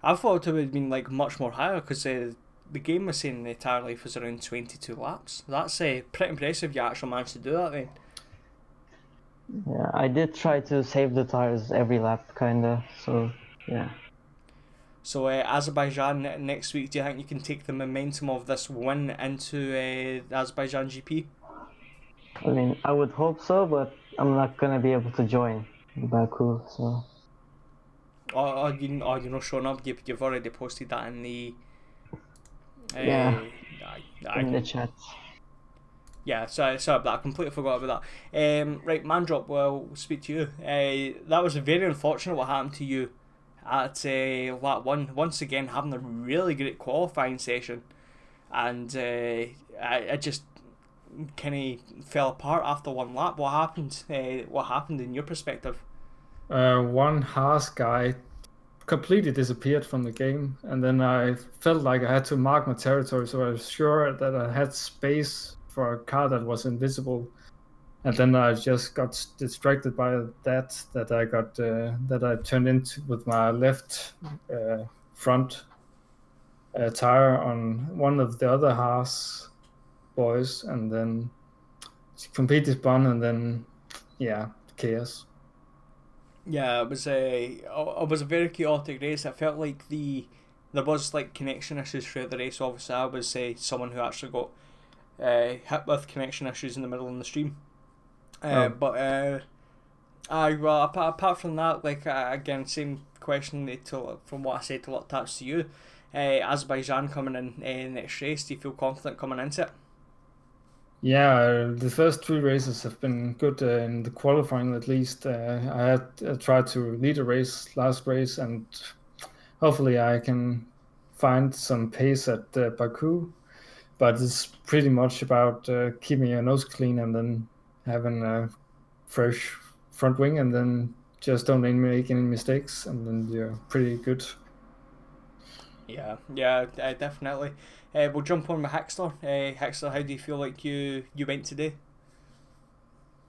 I thought it would have been like much more higher because the game was saying the tyre life was around 22 laps. That's pretty impressive. You actually managed to do that then. Yeah, I did try to save the tires every lap, kinda. So yeah. So Azerbaijan next week, do you think you can take the momentum of this win into the Azerbaijan GP? I mean, I would hope so, but I'm not gonna be able to join Baku, so. Are you not showing up? You've already posted that in the. Yeah. In the chat. Yeah, sorry, but I completely forgot about that. Right, Mandrop, well, we'll speak to you. That was very unfortunate what happened to you at lap 1. Once again, having a really great qualifying session, and I just kind of fell apart after one lap. What happened? What happened in your perspective? One Haas guy completely disappeared from the game, and then I felt like I had to mark my territory, so I was sure that I had space for a car that was invisible, and then I just got distracted by that I got that I turned into with my left front tire on one of the other Haas boys, and then completely spun, and then chaos. Yeah, it was a very chaotic race. I felt like the there was like connection issues throughout the race. Obviously, I was someone who actually got hit with connection issues in the middle of the stream. But well, apart from that, like again, same question from what I said to Taps to you. Azerbaijan coming in next race. Do you feel confident coming into it? Yeah, the first 3 races have been good in the qualifying at least. I had tried to lead a race last race, and hopefully I can find some pace at Baku. But it's pretty much about keeping your nose clean and then having a fresh front wing, and then just don't make any mistakes, and then you're pretty good. Yeah, definitely. We'll jump on with Hexter. Hexter, how do you feel like you went today?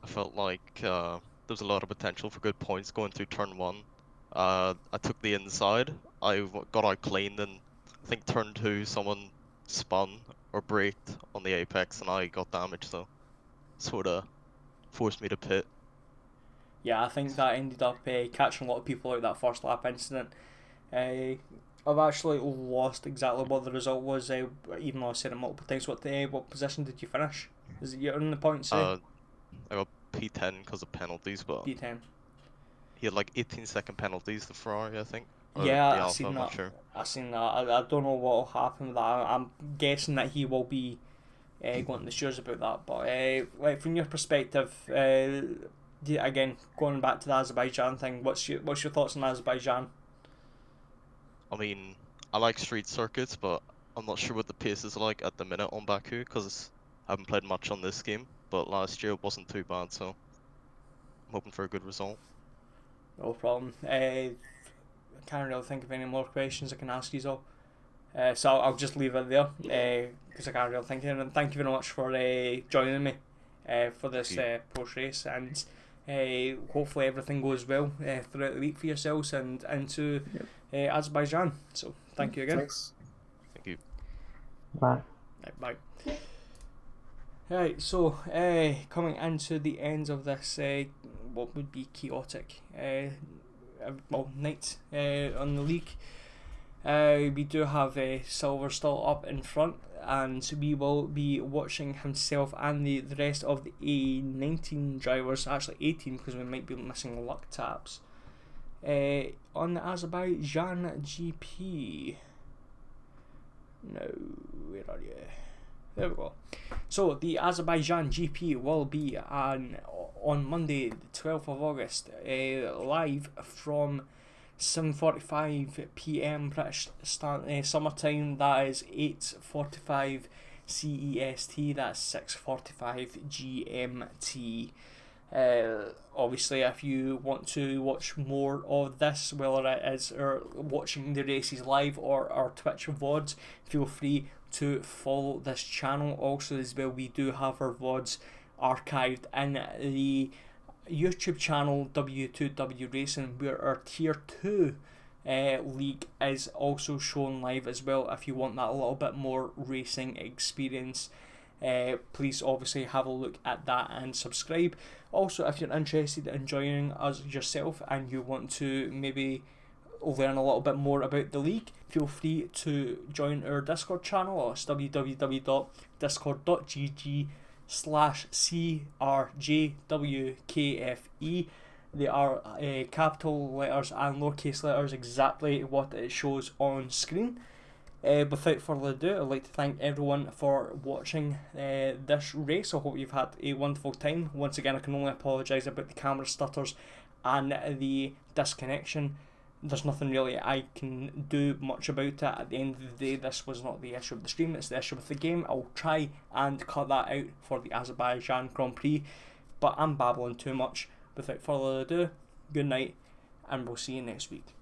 I felt like there was a lot of potential for good points going through turn 1. I took the inside. I got out clean, and I think turn 2 someone spun or braked on the apex, and I got damaged, so sort of forced me to pit. Yeah, I think that ended up catching a lot of people out that first lap incident. I've actually lost exactly what the result was, even though I said it multiple times. What position did you finish? Is it you're on the points? I got P10 because of penalties, but P10. he had like 18-second penalties, the Ferrari, I think. Yeah, I seen I'm that. not sure. I seen that. I don't know what will happen with that. I'm guessing that he will be going to the steers about that. But like from your perspective, again going back to the Azerbaijan thing, what's your thoughts on Azerbaijan? I mean, I like street circuits, but I'm not sure what the pace is like at the minute on Baku, because I haven't played much on this game, but last year it wasn't too bad, so I'm hoping for a good result. No problem. I can't really think of any more questions I can ask you all. So I'll just leave it there because I can't really think of it. And thank you very much for joining me for this post race, and hopefully everything goes well throughout the week for yourselves and into Azerbaijan. So thank you again. Thanks. Thank you. Bye. Bye. Right, so coming into the end of this, what would be chaotic night on the league. We do have Silver still up in front, and we will be watching himself and the rest of the A19 drivers, actually 18 because we might be missing luck taps, on the Azerbaijan GP. No, where are you? There we go. So the Azerbaijan GP will be on Monday the 12th of August, live from 7:45 PM British summertime. That is 8:45 CEST. That's 6:45 GMT. Obviously, if you want to watch more of this, whether it is watching the races live or our Twitch VODs, feel free to follow this channel. Also, as well, we do have our VODs archived in the YouTube channel W2W Racing, where our Tier 2 league is also shown live as well. If you want that a little bit more racing experience, please obviously have a look at that and subscribe. Also, if you're interested in joining us yourself and you want to maybe learn a little bit more about the league, feel free to join our Discord channel. It's www.discord.gg/CRJWKFE. They are capital letters and lowercase letters, exactly what it shows on screen. Without further ado, I'd like to thank everyone for watching this race. I hope you've had a wonderful time. Once again, I can only apologise about the camera stutters and the disconnection. There's nothing really I can do much about it. At the end of the day, this was not the issue of the stream, it's the issue with the game. I'll try and cut that out for the Azerbaijan Grand Prix, but I'm babbling too much. Without further ado, good night, and we'll see you next week.